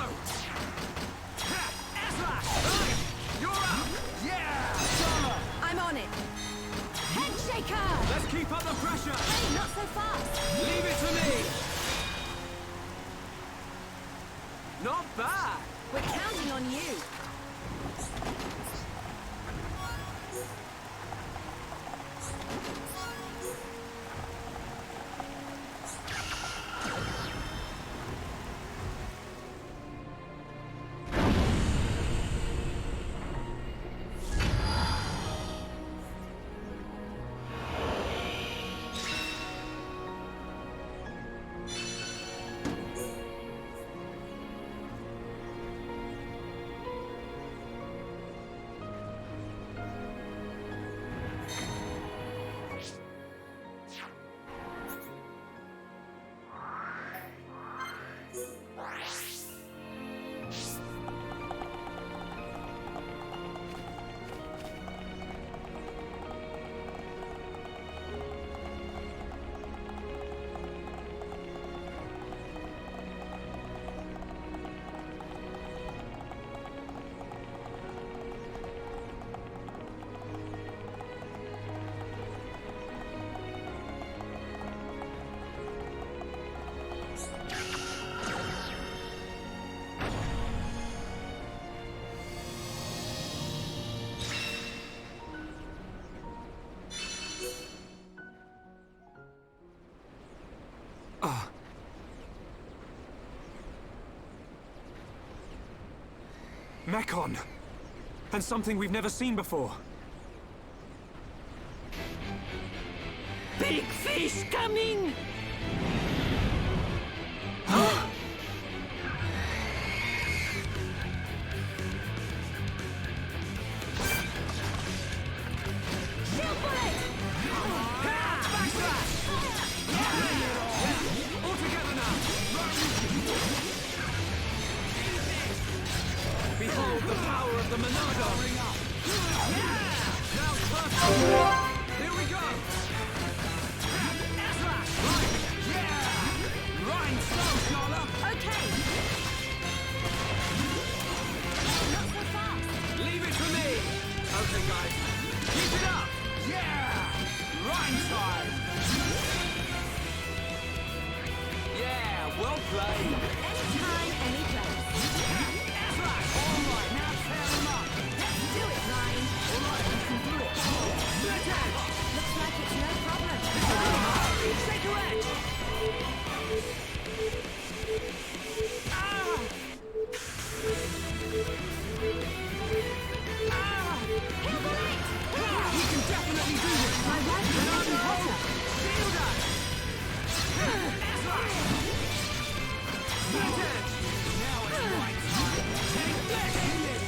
You're up! Yeah! I'm on it! Head shaker! Let's keep up the pressure! Hey, not so fast! Leave it to me! Not bad! We're counting on you! Mekon! And something we've never seen before. Big fish coming! Behold the power of the Monado! Now first here we go! Rhine slow, Charlotte! Okay! Not so fast! Leave it to me! Okay, guys. Keep it up! Yeah! Rhine time! Yeah, well played! Anytime, any place. Alright, now tear him up! Let's do it, Ryan! Alright, you can do it! Split edge! Looks like it's no problem. Shake your edge! We can definitely do this! My right is getting hotter. Shield us! Split edge! Now it's right time! Take this!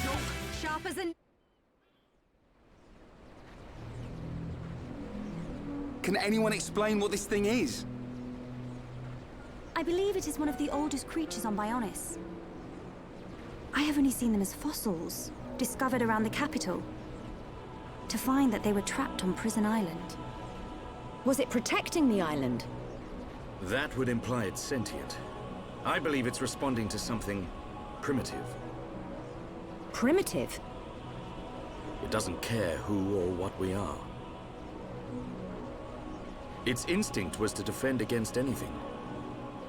Sharp as an... Can anyone explain what this thing is? I believe it is one of the oldest creatures on Bionis. I have only seen them as fossils, discovered around the capital. To find that they were trapped on Prison Island. Was it protecting the island? That would imply it's sentient. I believe it's responding to something primitive. Primitive? It doesn't care who or what we are. Its instinct was to defend against anything,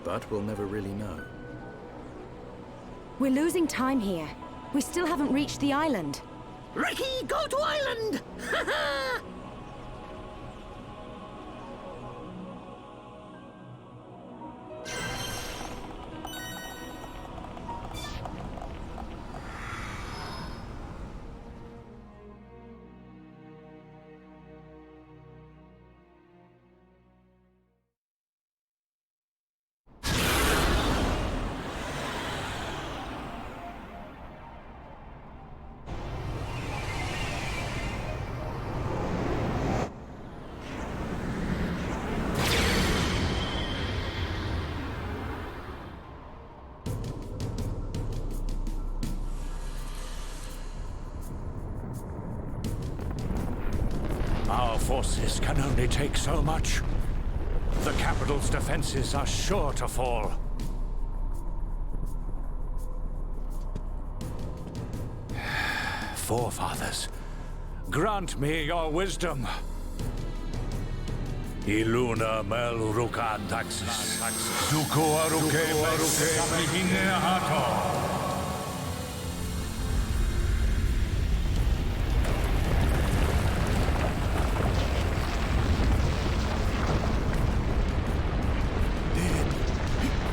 but we'll never really know. We're losing time here. We still haven't reached the island. Ricky, go to island! Our forces can only take so much. The capital's defenses are sure to fall. Forefathers, grant me your wisdom. Iluna mel rukan taxis. Duko aruke mihine hato.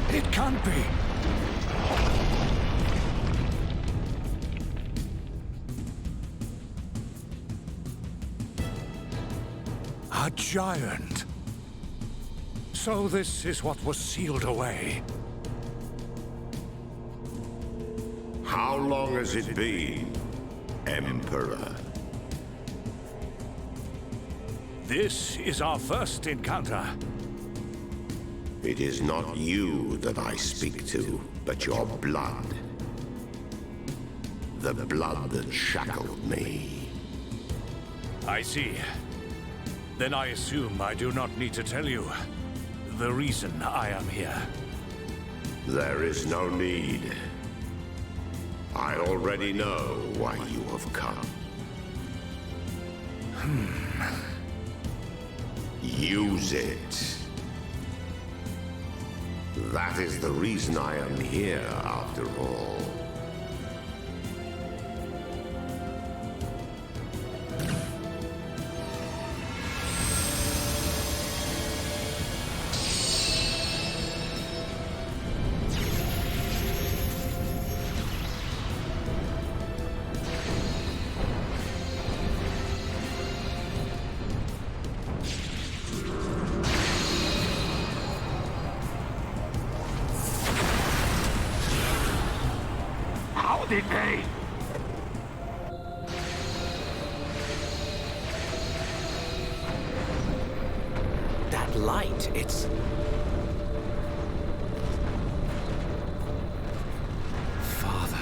It can't be. A giant. So this is what was sealed away. How long has it been, Emperor? This is our first encounter. It is not you that I speak to, but your blood. The blood that shackled me. I see. Then I assume I do not need to tell you the reason I am here. There is no need. I already know why you have come. Use it. That is the reason I am here, after all. did they? That light, it's... Father.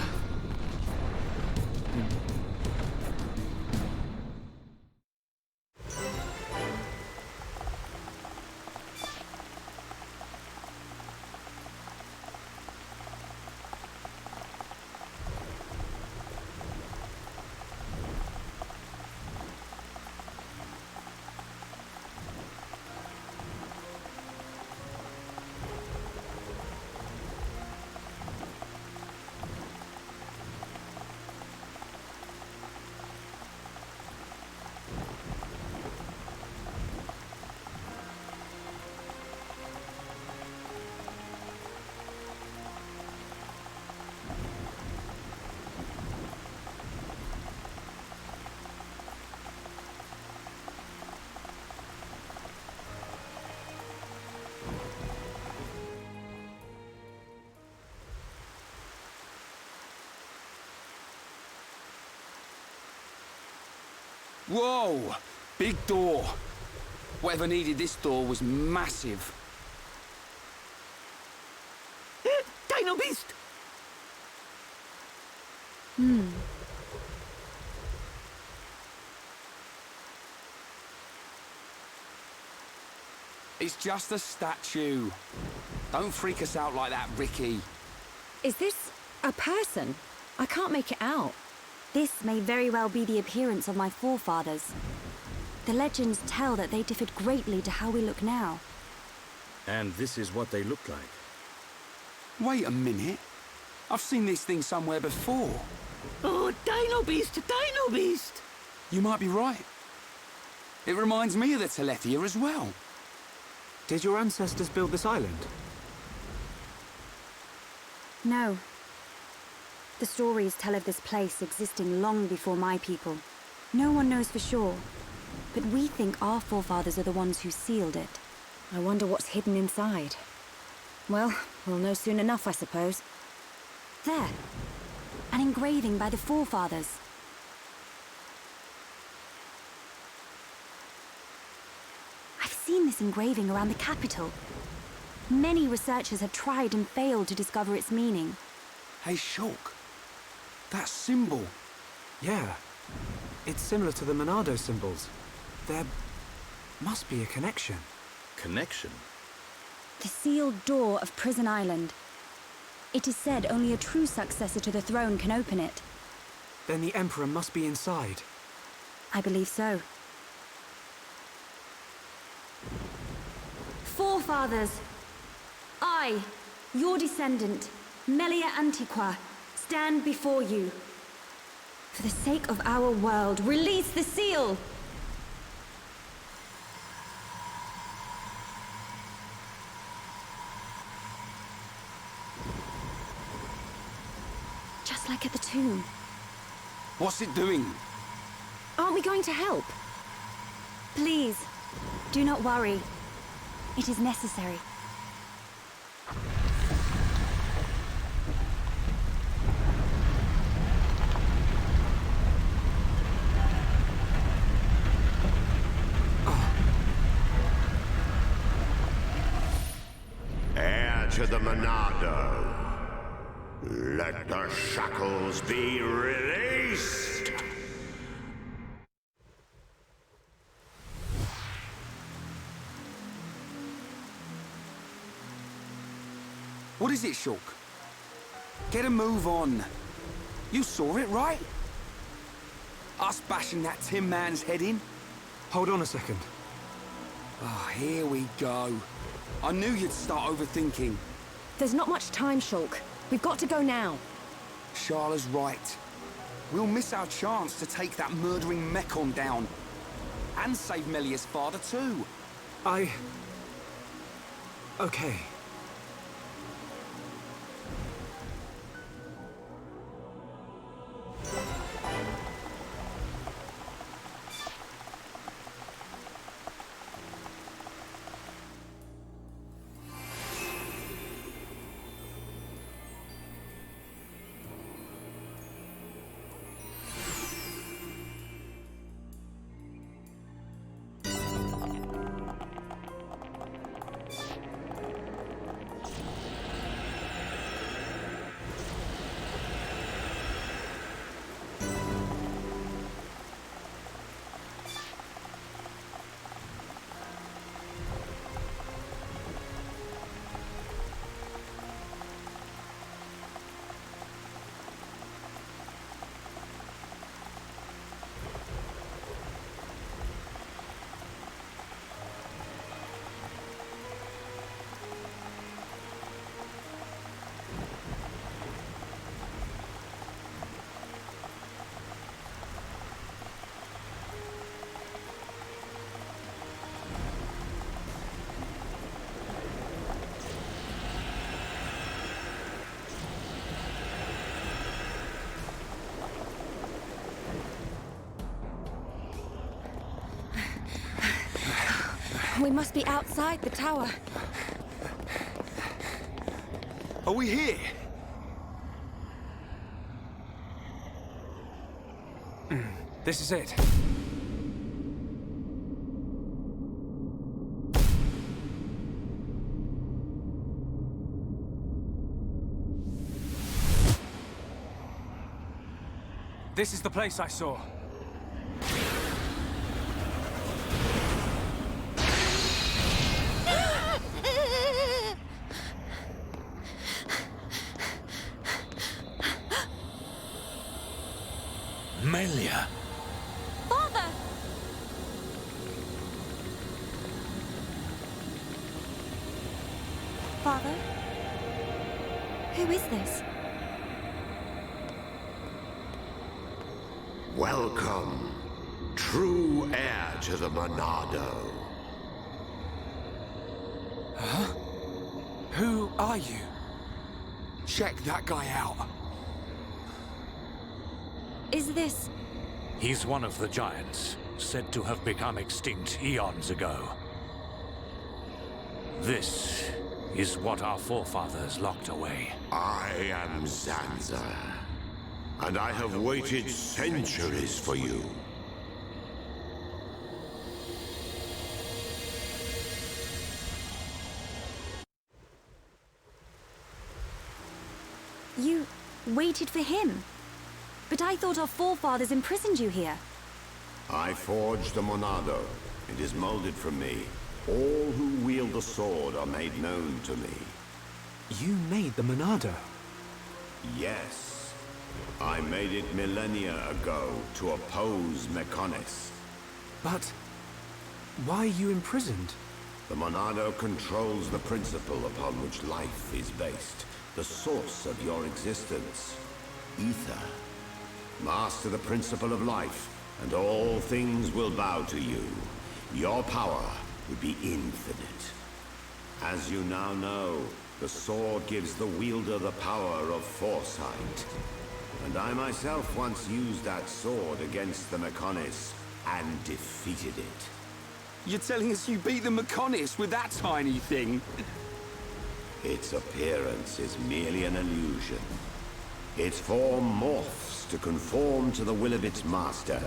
Whoa! Big door. Whatever needed this door was massive. Dino Beast! It's just a statue. Don't freak us out like that, Ricky. Is this a person? I can't make it out. This may very well be the appearance of my forefathers. The legends tell that they differed greatly to how we look now. And this is what they look like. Wait a minute. I've seen this thing somewhere before. Oh, Dino Beast! Dino Beast! You might be right. It reminds me of the Telethia as well. Did your ancestors build this island? No. The stories tell of this place existing long before my people. No one knows for sure, but we think our forefathers are the ones who sealed it. I wonder what's hidden inside. Well, we'll know soon enough, I suppose. There. An engraving by the forefathers. I've seen this engraving around the capital. Many researchers have tried and failed to discover its meaning. Hey, Shulk. That symbol. Yeah. It's similar to the Monado symbols. There must be a connection. Connection? The sealed door of Prison Island. It is said only a true successor to the throne can open it. Then the Emperor must be inside. I believe so. Forefathers! I, your descendant, Melia Antiqua, stand before you. For the sake of our world, release the seal! Just like at the tomb. What's it doing? Aren't we going to help? Please, do not worry. It is necessary. Heir to the Monado. Let the shackles be released! What is it, Shulk? Get a move on. You saw it, right? Us bashing that Tin Man's head in? Hold on a second. Oh, here we go. I knew you'd start overthinking. There's not much time, Shulk. We've got to go now. Sharla's right. We'll miss our chance to take that murdering Mekon down. And save Melia's father, too. Okay. We must be outside the tower. Are we here? This is it. This is the place I saw. Melia. Father! Father? Who is this? Welcome, true heir to the Monado. Huh? Who are you? Check that guy out. Is this... He's one of the giants, said to have become extinct eons ago. This is what our forefathers locked away. I am Zanza, and I have waited centuries for you. You waited for him? But I thought our forefathers imprisoned you here. I forged the Monado. It is molded from me. All who wield the sword are made known to me. You made the Monado? Yes. I made it millennia ago to oppose Mechonis. But why are you imprisoned? The Monado controls the principle upon which life is based. The source of your existence. Ether. Master the principle of life, and all things will bow to you. Your power would be infinite. As you now know, the sword gives the wielder the power of foresight. And I myself once used that sword against the Mechonis and defeated it. You're telling us you beat the Mechonis with that tiny thing? Its appearance is merely an illusion. Its form morphs to conform to the will of its master.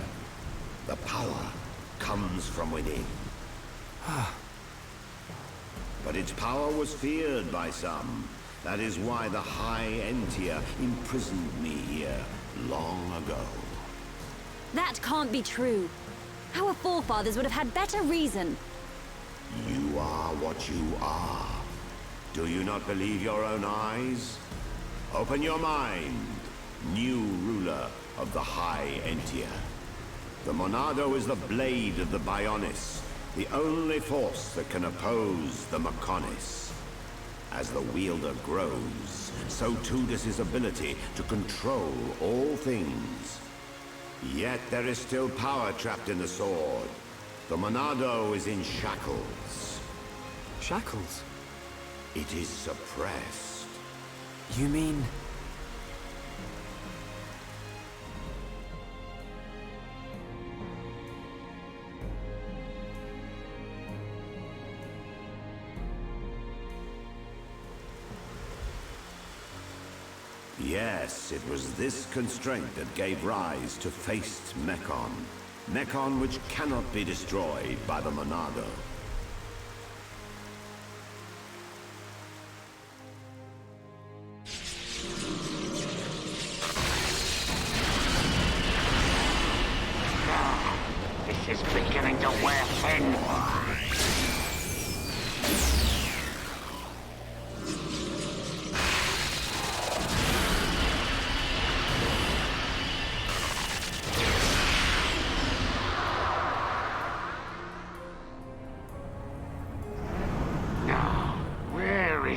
The power comes from within. But its power was feared by some. That is why the High Entia imprisoned me here long ago. That can't be true. Our forefathers would have had better reason. You are what you are. Do you not believe your own eyes? Open your mind, new ruler of the High Entia. The Monado is the blade of the Bionis, the only force that can oppose the Mechonis. As the wielder grows, so too does his ability to control all things. Yet there is still power trapped in the sword. The Monado is in shackles. Shackles? It is suppressed. You mean... Yes, it was this constraint that gave rise to Faced Mechon. Mechon which cannot be destroyed by the Monado. This is beginning to wear thin.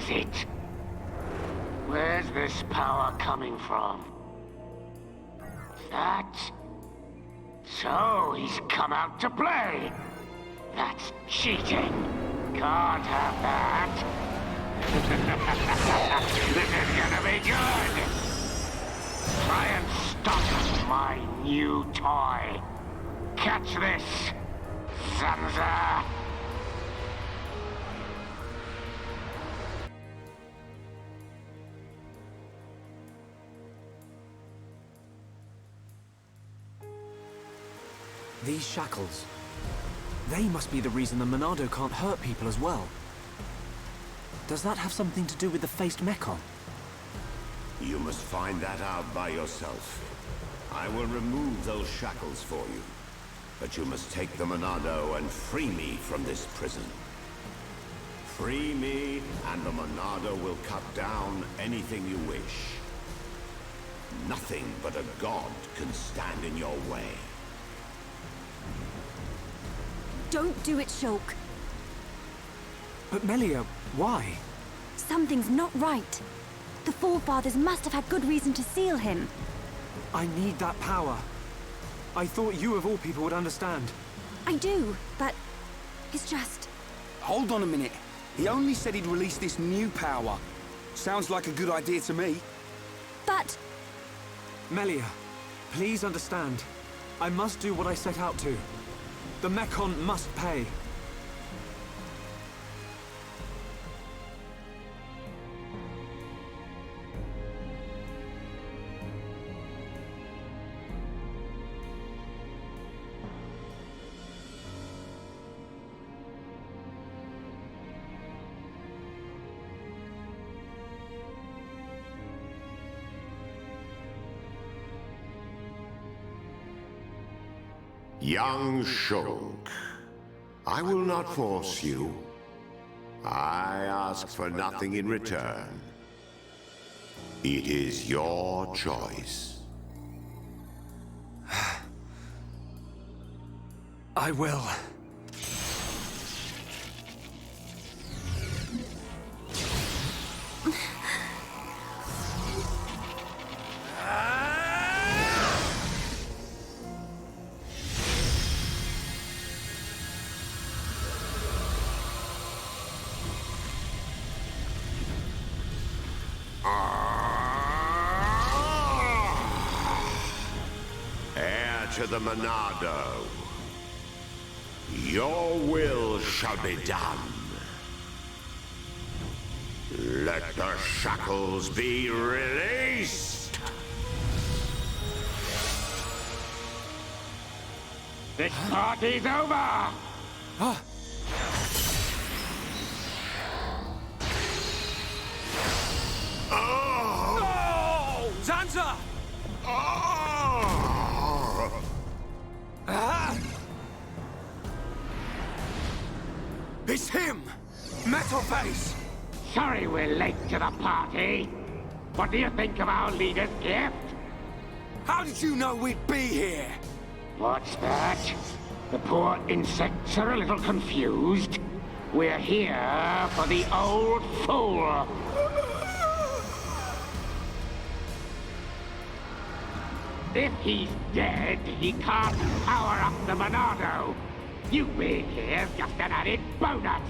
It? Where's this power coming from? That? So he's come out to play. That's cheating. Can't have that. This is gonna be good. Try and stop my new toy. Catch this, Zanza. These shackles... they must be the reason the Monado can't hurt people as well. Does that have something to do with the faced Mekon? You must find that out by yourself. I will remove those shackles for you. But you must take the Monado and free me from this prison. Free me, and the Monado will cut down anything you wish. Nothing but a god can stand in your way. Don't do it, Shulk. But Melia, why? Something's not right. The Forefathers must have had good reason to seal him. I need that power. I thought you of all people would understand. I do, but it's just... Hold on a minute. He only said he'd release this new power. Sounds like a good idea to me. But... Melia, please understand. I must do what I set out to. The Mekon must pay. Young Shulk, I will not force you. I ask for nothing in return. It is your choice. I will. Heir to the Monado. Your will shall be done. Let the shackles be released! This party's over! Oh! Zanza! It's him! Metal Face! Sorry we're late to the party. What do you think of our leader's gift? How did you know we'd be here? What's that? The poor insects are a little confused. We're here for the old fool. If he's dead, he can't power up the Monado. You being here's just an added bonus.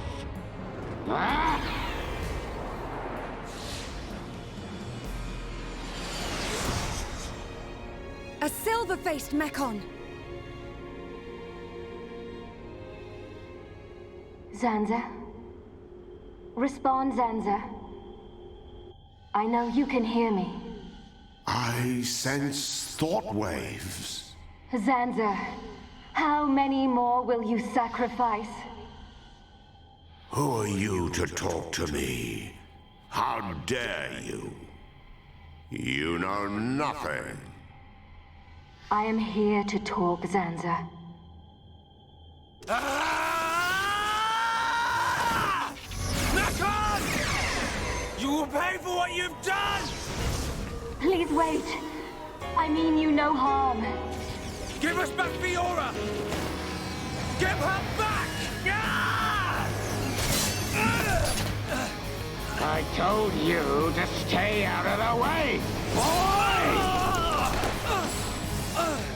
Huh? A silver-faced Mekon! Zanza? Respond, Zanza. I know you can hear me. I sense thought waves. Zanza, how many more will you sacrifice? Who are you to talk to me? How dare you? You know nothing. I am here to talk, Zanza. Mekon! You will pay for what you've done! Please wait. I mean you no harm. Give us back Fiora! Give her back! I told you to stay out of the way, boy!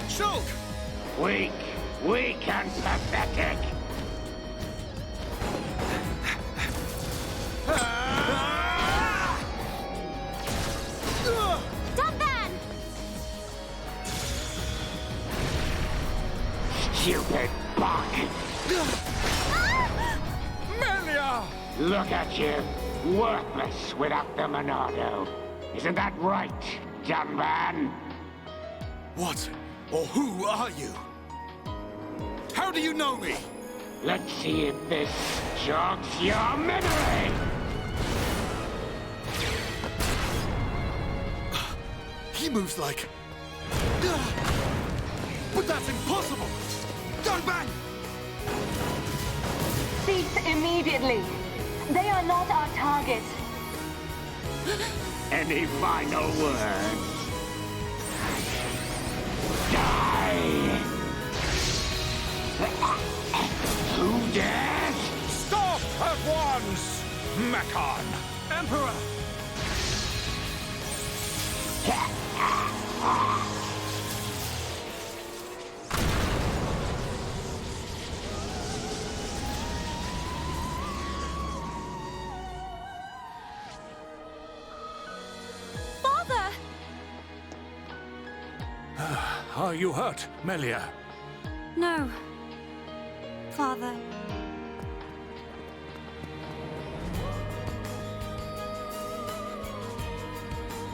Shulk! Weak and pathetic. Dunban! Stupid buck! Melia! Look at you, worthless without the Monado. Isn't that right, Dunban? What or who are you? do you know me? Let's see if this jogs your memory! He moves like... But that's impossible! Don't bang! Cease immediately. They are not our target. Any final words? Die! Who dares? Stop at once, Mechon! Emperor! Father! Are you hurt, Melia? No. Father.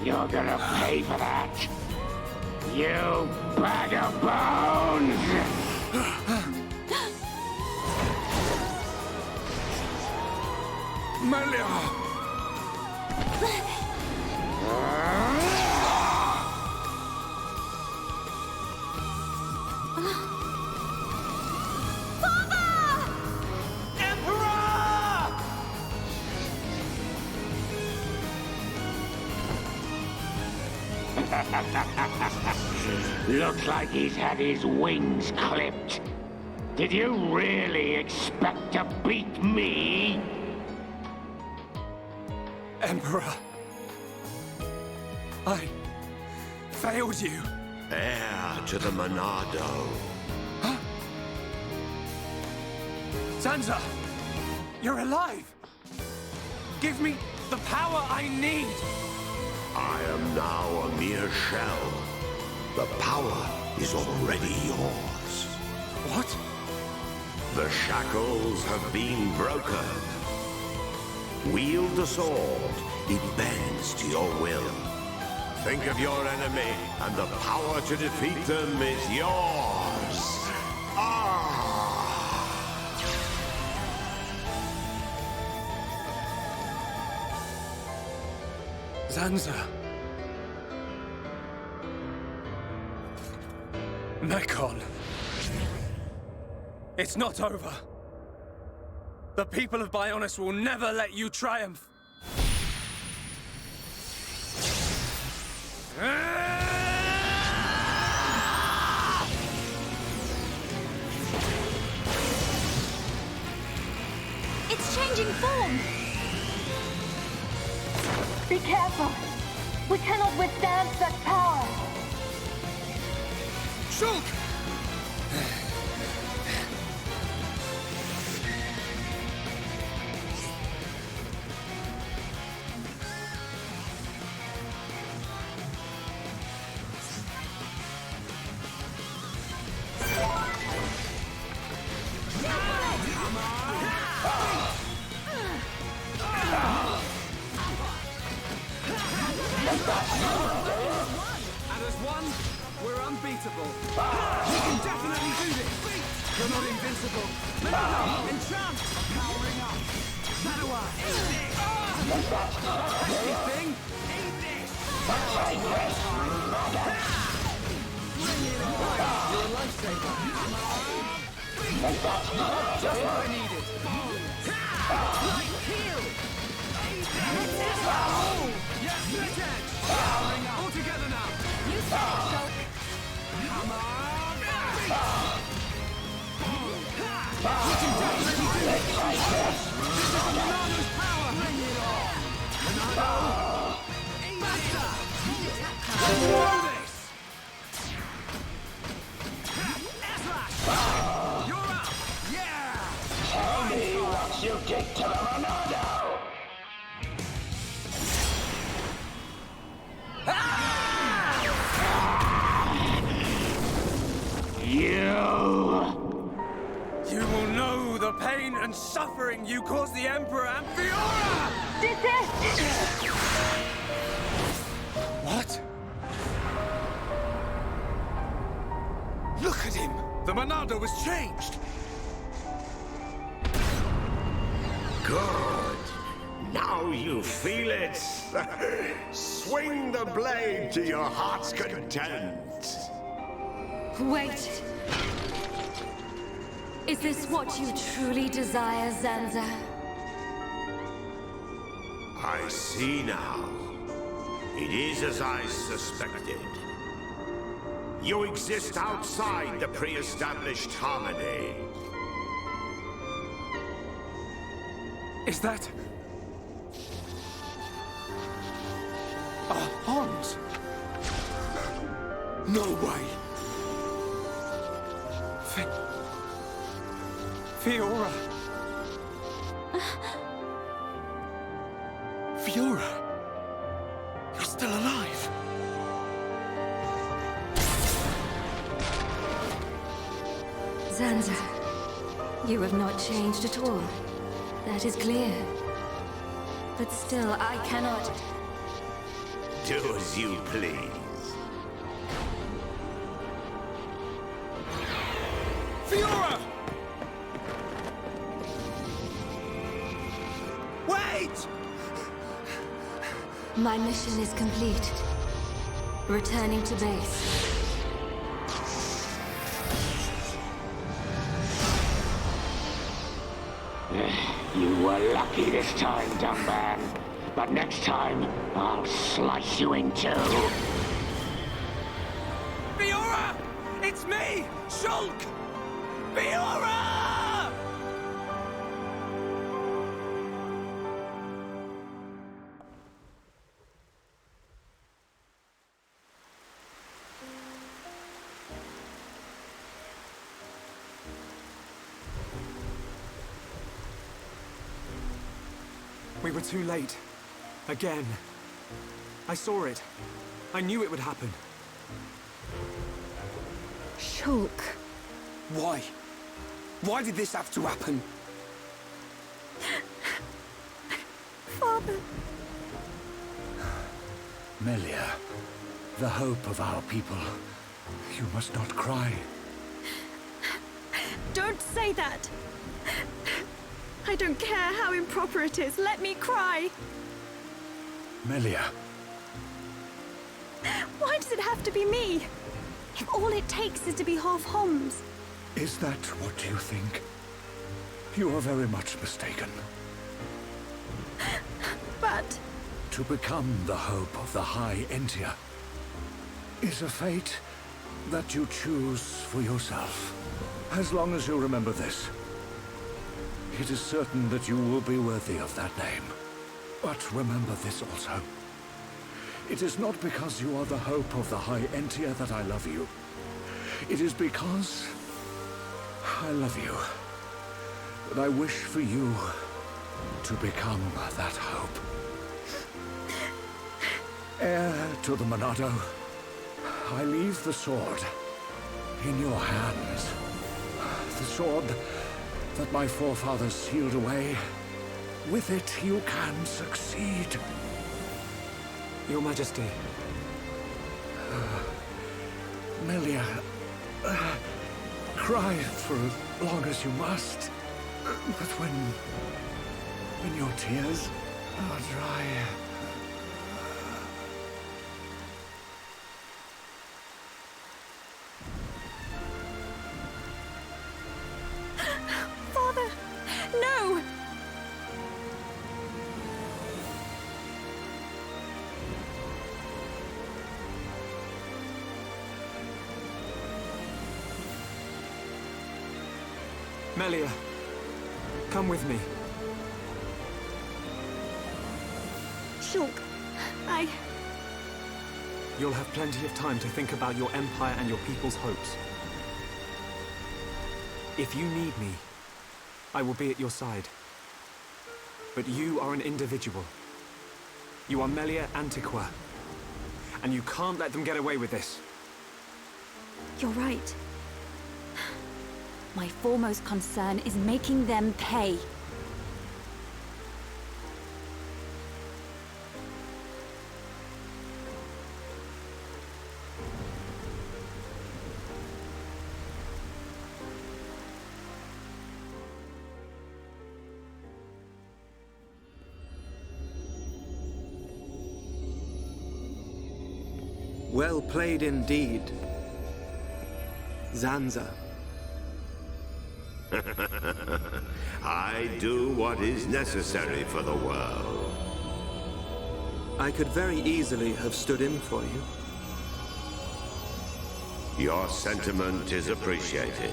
You're gonna pay for that! You bag of bones! Melia! Looks like he's had his wings clipped. Did you really expect to beat me? Emperor. I failed you. Heir to the Monado. Sansa! You're alive! Give me the power I need! I am now a mere shell. The power is already yours. What? The shackles have been broken. Wield the sword. It bends to your will. Think of your enemy, and the power to defeat them is yours. Sansa. Mechon. It's not over. The people of Bionis will never let you triumph. It's changing form! Be careful. We cannot withstand such power. Shulk! And as one, we're unbeatable. We can definitely do this. You're not invincible. Enchant! Powering up. Shadoweye. Pesky thing. Eat this. Bring it on. You're a lifesaver. Just what I needed. Heal. Yes, switch edge! All together now! You said it, Shulk! Come on! We can definitely do it! This is Monado's power! Bring it on! Monado! Master! Let's do this! Air-slash! You're up! Yeah! Tell me what you did to the Monado! You will know the pain and suffering you caused the Emperor and Fiora! Desist! What? Look at him! The Monado was changed! Now you feel it. Swing the blade to your heart's content. Wait. Is this what you truly desire, Zanza? I see now. It is as I suspected. You exist outside the pre-established harmony. Is that... Hans? No way. Fiora! Fiora? You're still alive? Zanza, you have not changed at all. That is clear. But still, I cannot... Do as you please. Fiora! Wait! My mission is complete. Returning to base. You were lucky this time, dumb man. But next time, I'll slice you in two. Fiora! It's me! Shulk! Fiora! We were too late. Again. I saw it. I knew it would happen. Shulk. Why? Why did this have to happen? Father. Melia, the hope of our people. You must not cry. Don't say that! I don't care how improper it is. Let me cry! Melia. Why does it have to be me? If all it takes is to be half Homs. Is that what you think? You are very much mistaken. But... To become the hope of the High Entia is a fate that you choose for yourself. As long as you remember this, it is certain that you will be worthy of that name. But remember this also. It is not because you are the hope of the High Entia that I love you. It is because I love you. That I wish for you to become that hope. Heir to the Monado, I leave the sword in your hands. The sword that my forefathers sealed away. With it, you can succeed. Your Majesty. Melia, cry for as long as you must. But when your tears are dry... Father! No! Melia, come with me. Shulk, You'll have plenty of time to think about your empire and your people's hopes. If you need me, I will be at your side. But you are an individual. You are Melia Antiqua. And you can't let them get away with this. You're right. My foremost concern is making them pay. Well played indeed, Zanza. I do what is necessary for the world. I could very easily have stood in for you. Your sentiment is appreciated.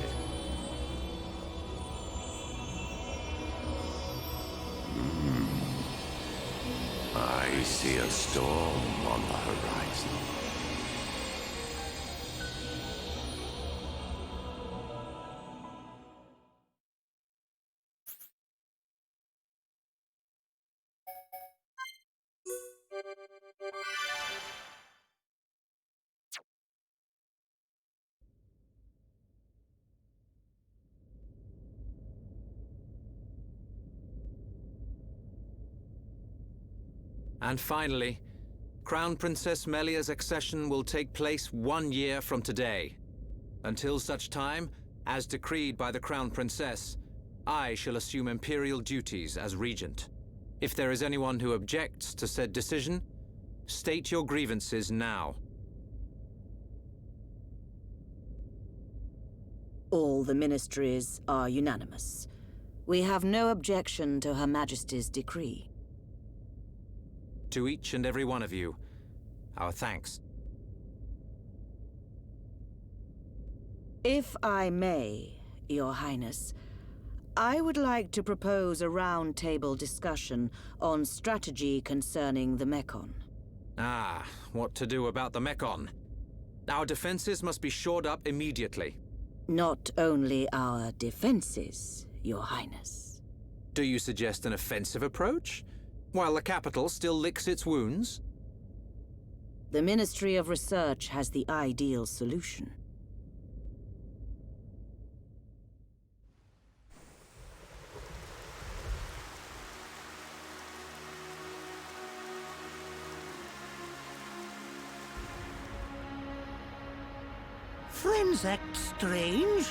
I see a storm on the horizon. And finally, Crown Princess Melia's accession will take place 1 year from today. Until such time, as decreed by the Crown Princess, I shall assume imperial duties as regent. If there is anyone who objects to said decision, state your grievances now. All the ministries are unanimous. We have no objection to Her Majesty's decree. To each and every one of you, our thanks. If I may, Your Highness, I would like to propose a round-table discussion on strategy concerning the Mekon. Ah, what to do about the Mekon? Our defenses must be shored up immediately. Not only our defenses, Your Highness. Do you suggest an offensive approach, while the capital still licks its wounds? The Ministry of Research has the ideal solution. Friends act strange.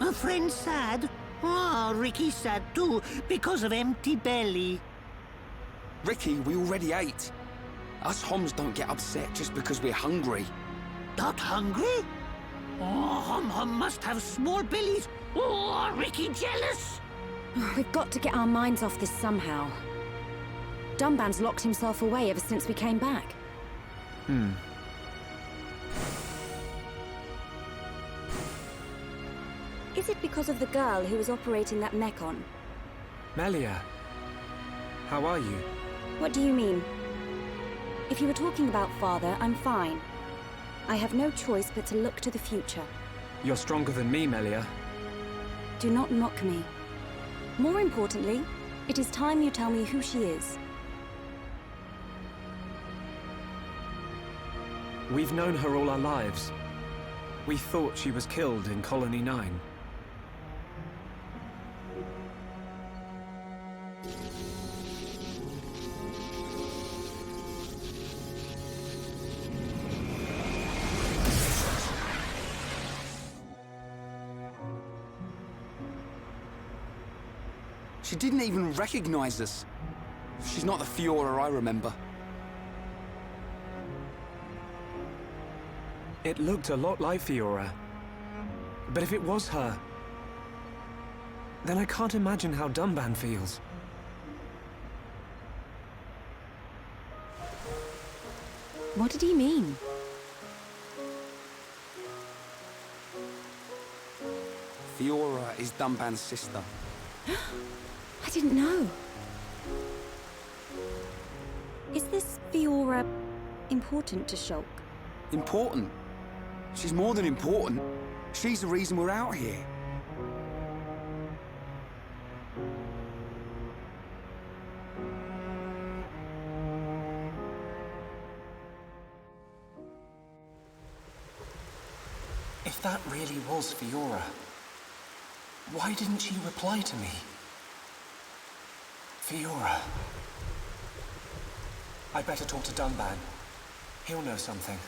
A friend sad? Ah, Ricky's sad too, because of empty belly. Ricky, we already ate. Us Homs don't get upset just because we're hungry. Not hungry? Oh, Hom must have small bellies. Oh, Ricky jealous. We've got to get our minds off this somehow. Dunban's locked himself away ever since we came back. Is it because of the girl who was operating that Mekon? Melia, how are you? What do you mean? If you were talking about father, I'm fine. I have no choice but to look to the future. You're stronger than me, Melia. Do not mock me. More importantly, it is time you tell me who she is. We've known her all our lives. We thought she was killed in Colony 9. She didn't even recognize us. She's not the Fiora I remember. It looked a lot like Fiora. But if it was her, then I can't imagine how Dunban feels. What did he mean? Fiora is Dunban's sister. I didn't know. Is this Fiora important to Shulk? Important? She's more than important. She's the reason we're out here. If that really was Fiora, why didn't she reply to me? Fiora. I'd better talk to Dunban. He'll know something.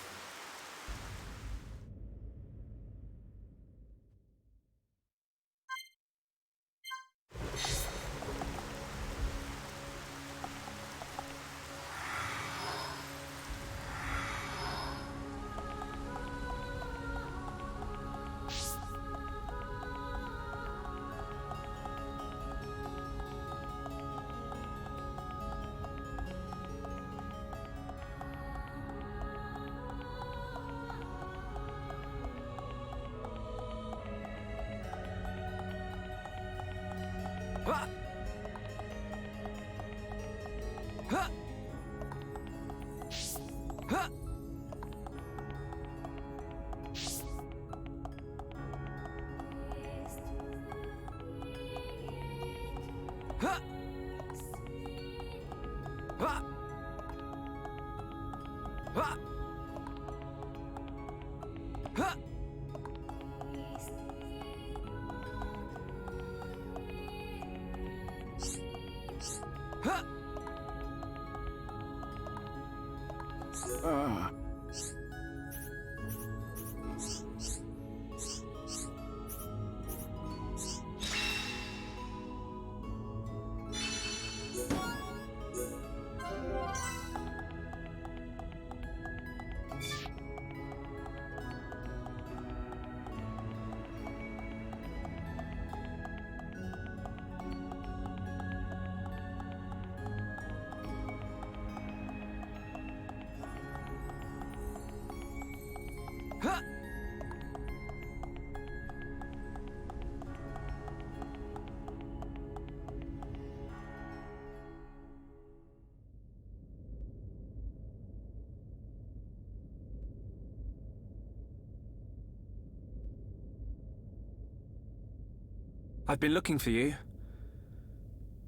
I've been looking for you.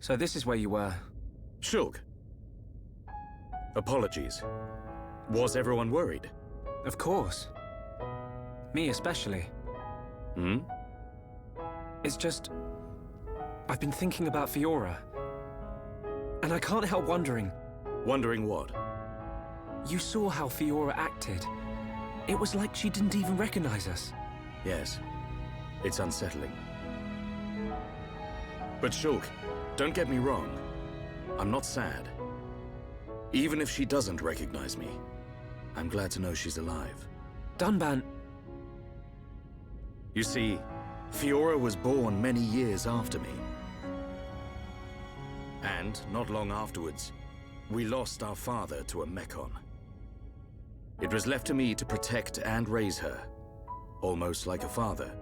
So this is where you were. Shulk. Apologies. Was everyone worried? Of course. Me especially. Hmm? It's just... I've been thinking about Fiora. And I can't help wondering... Wondering what? You saw how Fiora acted. It was like she didn't even recognize us. Yes. It's unsettling. But Shulk, don't get me wrong. I'm not sad. Even if she doesn't recognize me, I'm glad to know she's alive. Dunban... You see, Fiora was born many years after me. And, not long afterwards, we lost our father to a Mechon. It was left to me to protect and raise her, almost like a father.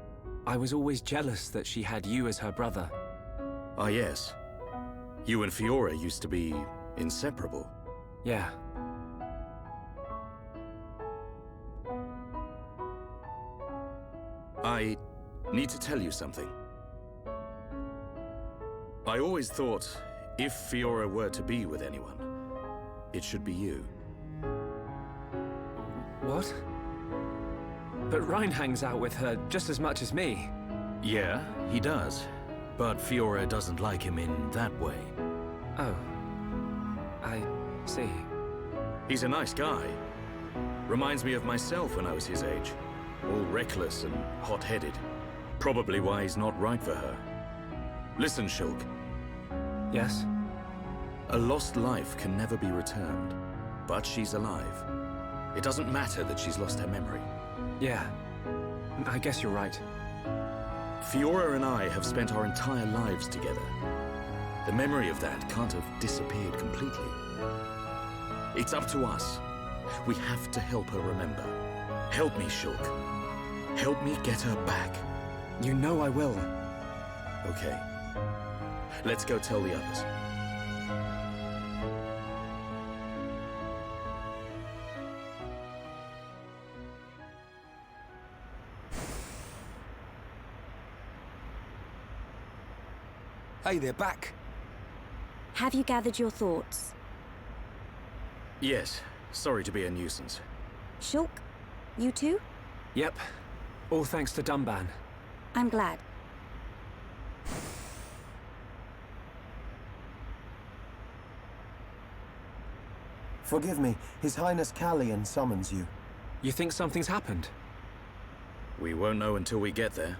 I was always jealous that she had you as her brother. Ah, yes. You and Fiora used to be inseparable. Yeah. I need to tell you something. I always thought, if Fiora were to be with anyone, it should be you. What? But Ryan hangs out with her just as much as me. Yeah, he does. But Fiora doesn't like him in that way. Oh. I see. He's a nice guy. Reminds me of myself when I was his age. All reckless and hot-headed. Probably why he's not right for her. Listen, Shulk. Yes? A lost life can never be returned. But she's alive. It doesn't matter that she's lost her memory. Yeah. I guess you're right. Fiora and I have spent our entire lives together. The memory of that can't have disappeared completely. It's up to us. We have to help her remember. Help me, Shulk. Help me get her back. You know I will. Okay. Let's go tell the others. Hey, they're back. Have you gathered your thoughts? Yes. Sorry to be a nuisance. Shulk, you too? Yep. All thanks to Dunban. I'm glad. Forgive me. His Highness Callian summons you. You think something's happened? We won't know until we get there.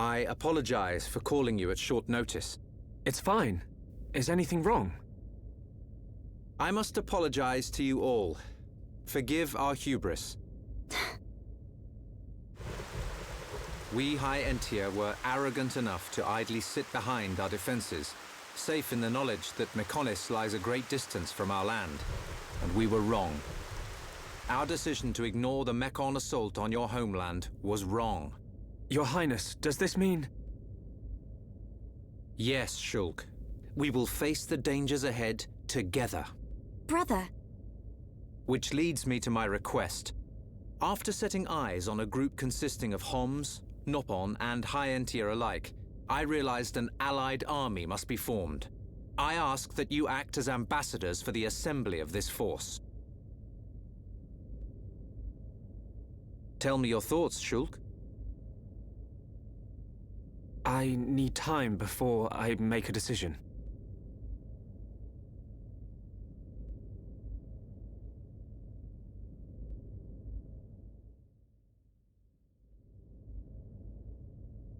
I apologize for calling you at short notice. It's fine. Is anything wrong? I must apologize to you all. Forgive our hubris. We High Entia were arrogant enough to idly sit behind our defenses, safe in the knowledge that Mekonis lies a great distance from our land. And we were wrong. Our decision to ignore the Mekon assault on your homeland was wrong. Your Highness, does this mean... Yes, Shulk. We will face the dangers ahead together. Brother. Which leads me to my request. After setting eyes on a group consisting of Homs, Nopon, and High Entia alike, I realized an allied army must be formed. I ask that you act as ambassadors for the assembly of this force. Tell me your thoughts, Shulk. I need time before I make a decision.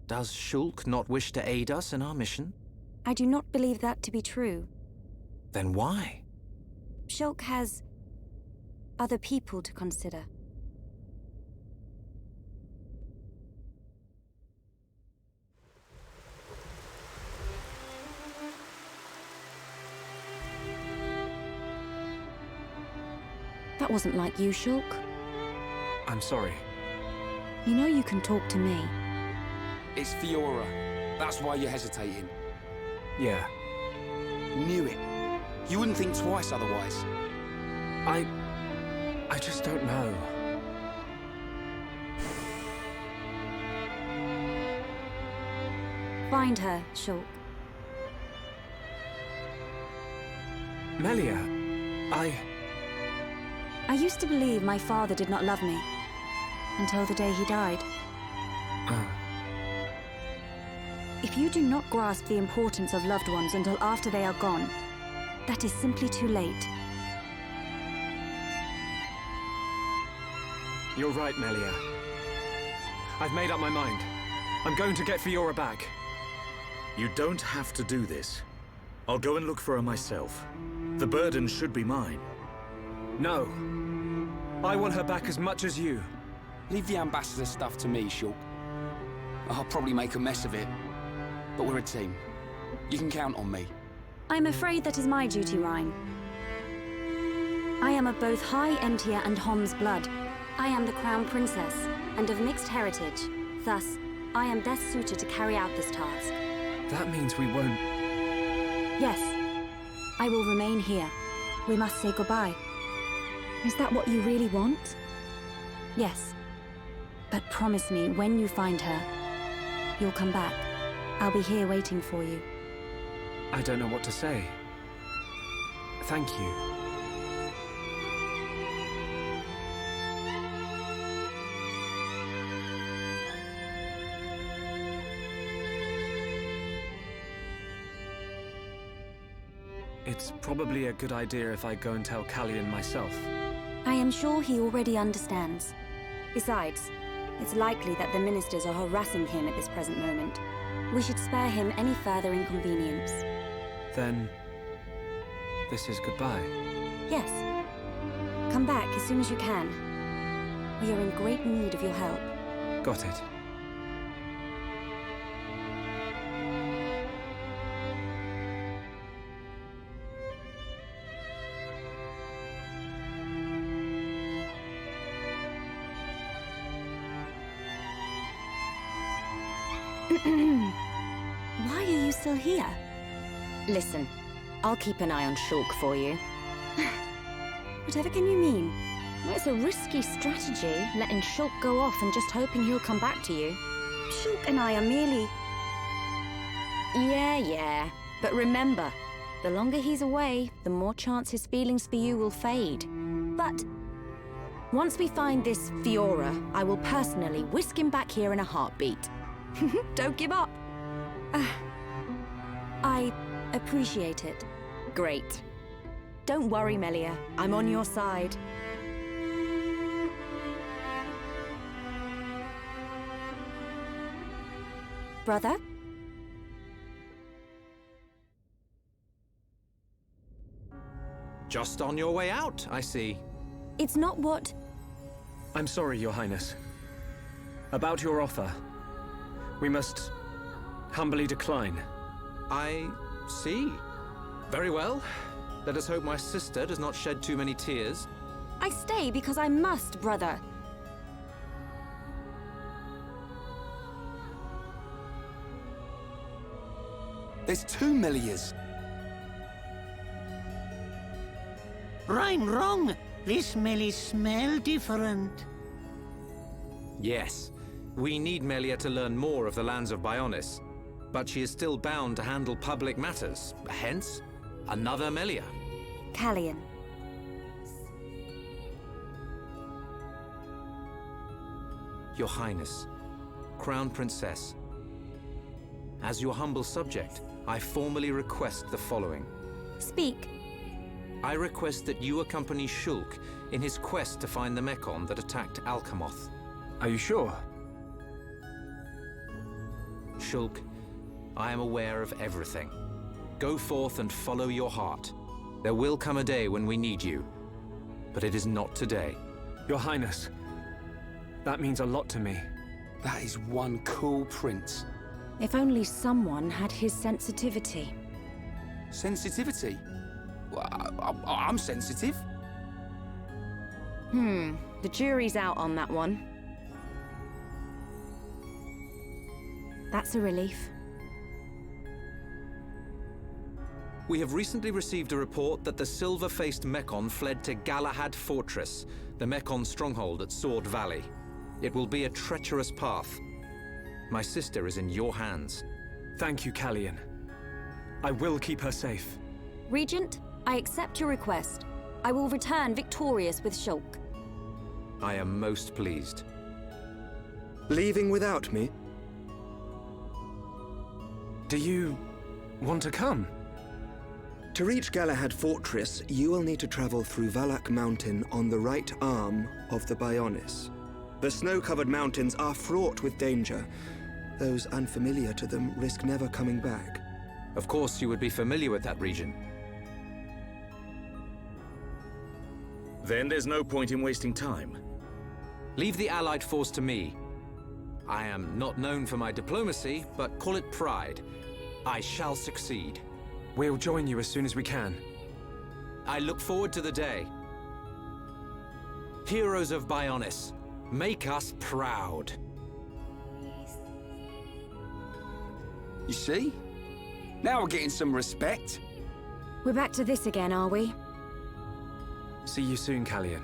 Does Shulk not wish to aid us in our mission? I do not believe that to be true. Then why? Shulk has other people to consider. That wasn't like you, Shulk. I'm sorry. You know you can talk to me. It's Fiora. That's why you're hesitating. Yeah. Knew it. You wouldn't think twice otherwise. I just don't know. Find her, Shulk. Melia, I used to believe my father did not love me. Until the day he died. If you do not grasp the importance of loved ones until after they are gone, that is simply too late. You're right, Melia. I've made up my mind. I'm going to get Fiora back. You don't have to do this. I'll go and look for her myself. The burden should be mine. No. I want her back as much as you. Leave the ambassador stuff to me, Shulk. I'll probably make a mess of it, but we're a team. You can count on me. I'm afraid that is my duty, Rhyne. I am of both High Entia and Hom's blood. I am the Crown Princess, and of mixed heritage. Thus, I am best suited to carry out this task. That means we won't... Yes. I will remain here. We must say goodbye. Is that what you really want? Yes. But promise me, when you find her, you'll come back. I'll be here waiting for you. I don't know what to say. Thank you. It's probably a good idea if I go and tell Callian myself. I am sure he already understands. Besides, it's likely that the ministers are harassing him at this present moment. We should spare him any further inconvenience. Then... this is goodbye. Yes. Come back as soon as you can. We are in great need of your help. Got it. Why are you still here? Listen, I'll keep an eye on Shulk for you. Whatever can you mean? Well, it's a risky strategy, letting Shulk go off and just hoping he'll come back to you. Shulk and I are merely... Yeah. But remember, the longer he's away, the more chance his feelings for you will fade. But once we find this Fiora, I will personally whisk him back here in a heartbeat. Don't give up. I appreciate it. Great. Don't worry, Melia. I'm on your side. brother? Just on your way out, I see. It's not what... I'm sorry, Your Highness. About your offer, we must humbly decline. I see. Very well. Let us hope my sister does not shed too many tears. I stay because I must, brother. There's 2 Melias. I'm wrong. This Melie smell different. Yes. We need Melia to learn more of the lands of Bionis. But she is still bound to handle public matters. Hence, another Melia. Callian. Your Highness, Crown Princess. As your humble subject, I formally request the following. Speak. I request that you accompany Shulk in his quest to find the Mechon that attacked Alcamoth. Are you sure? Shulk, I am aware of everything. Go forth and follow your heart. There will come a day when we need you, but it is not today. Your Highness, that means a lot to me. That is one cool prince. If only someone had his sensitivity. Sensitivity? Well, I'm sensitive. The jury's out on that one. That's a relief. We have recently received a report that the silver-faced Mechon fled to Galahad Fortress, the Mechon stronghold at Sword Valley. It will be a treacherous path. My sister is in your hands. Thank you, Callian. I will keep her safe. Regent, I accept your request. I will return victorious with Shulk. I am most pleased. Leaving without me? Do you want to come? To reach Galahad Fortress, you will need to travel through Valak Mountain on the right arm of the Bionis. The snow-covered mountains are fraught with danger. Those unfamiliar to them risk never coming back. Of course you would be familiar with that region. Then there's no point in wasting time. Leave the Allied force to me. I am not known for my diplomacy, but call it pride. I shall succeed. We'll join you as soon as we can. I look forward to the day. Heroes of Bionis, make us proud. You see? Now we're getting some respect. We're back to this again, are we? See you soon, Callian.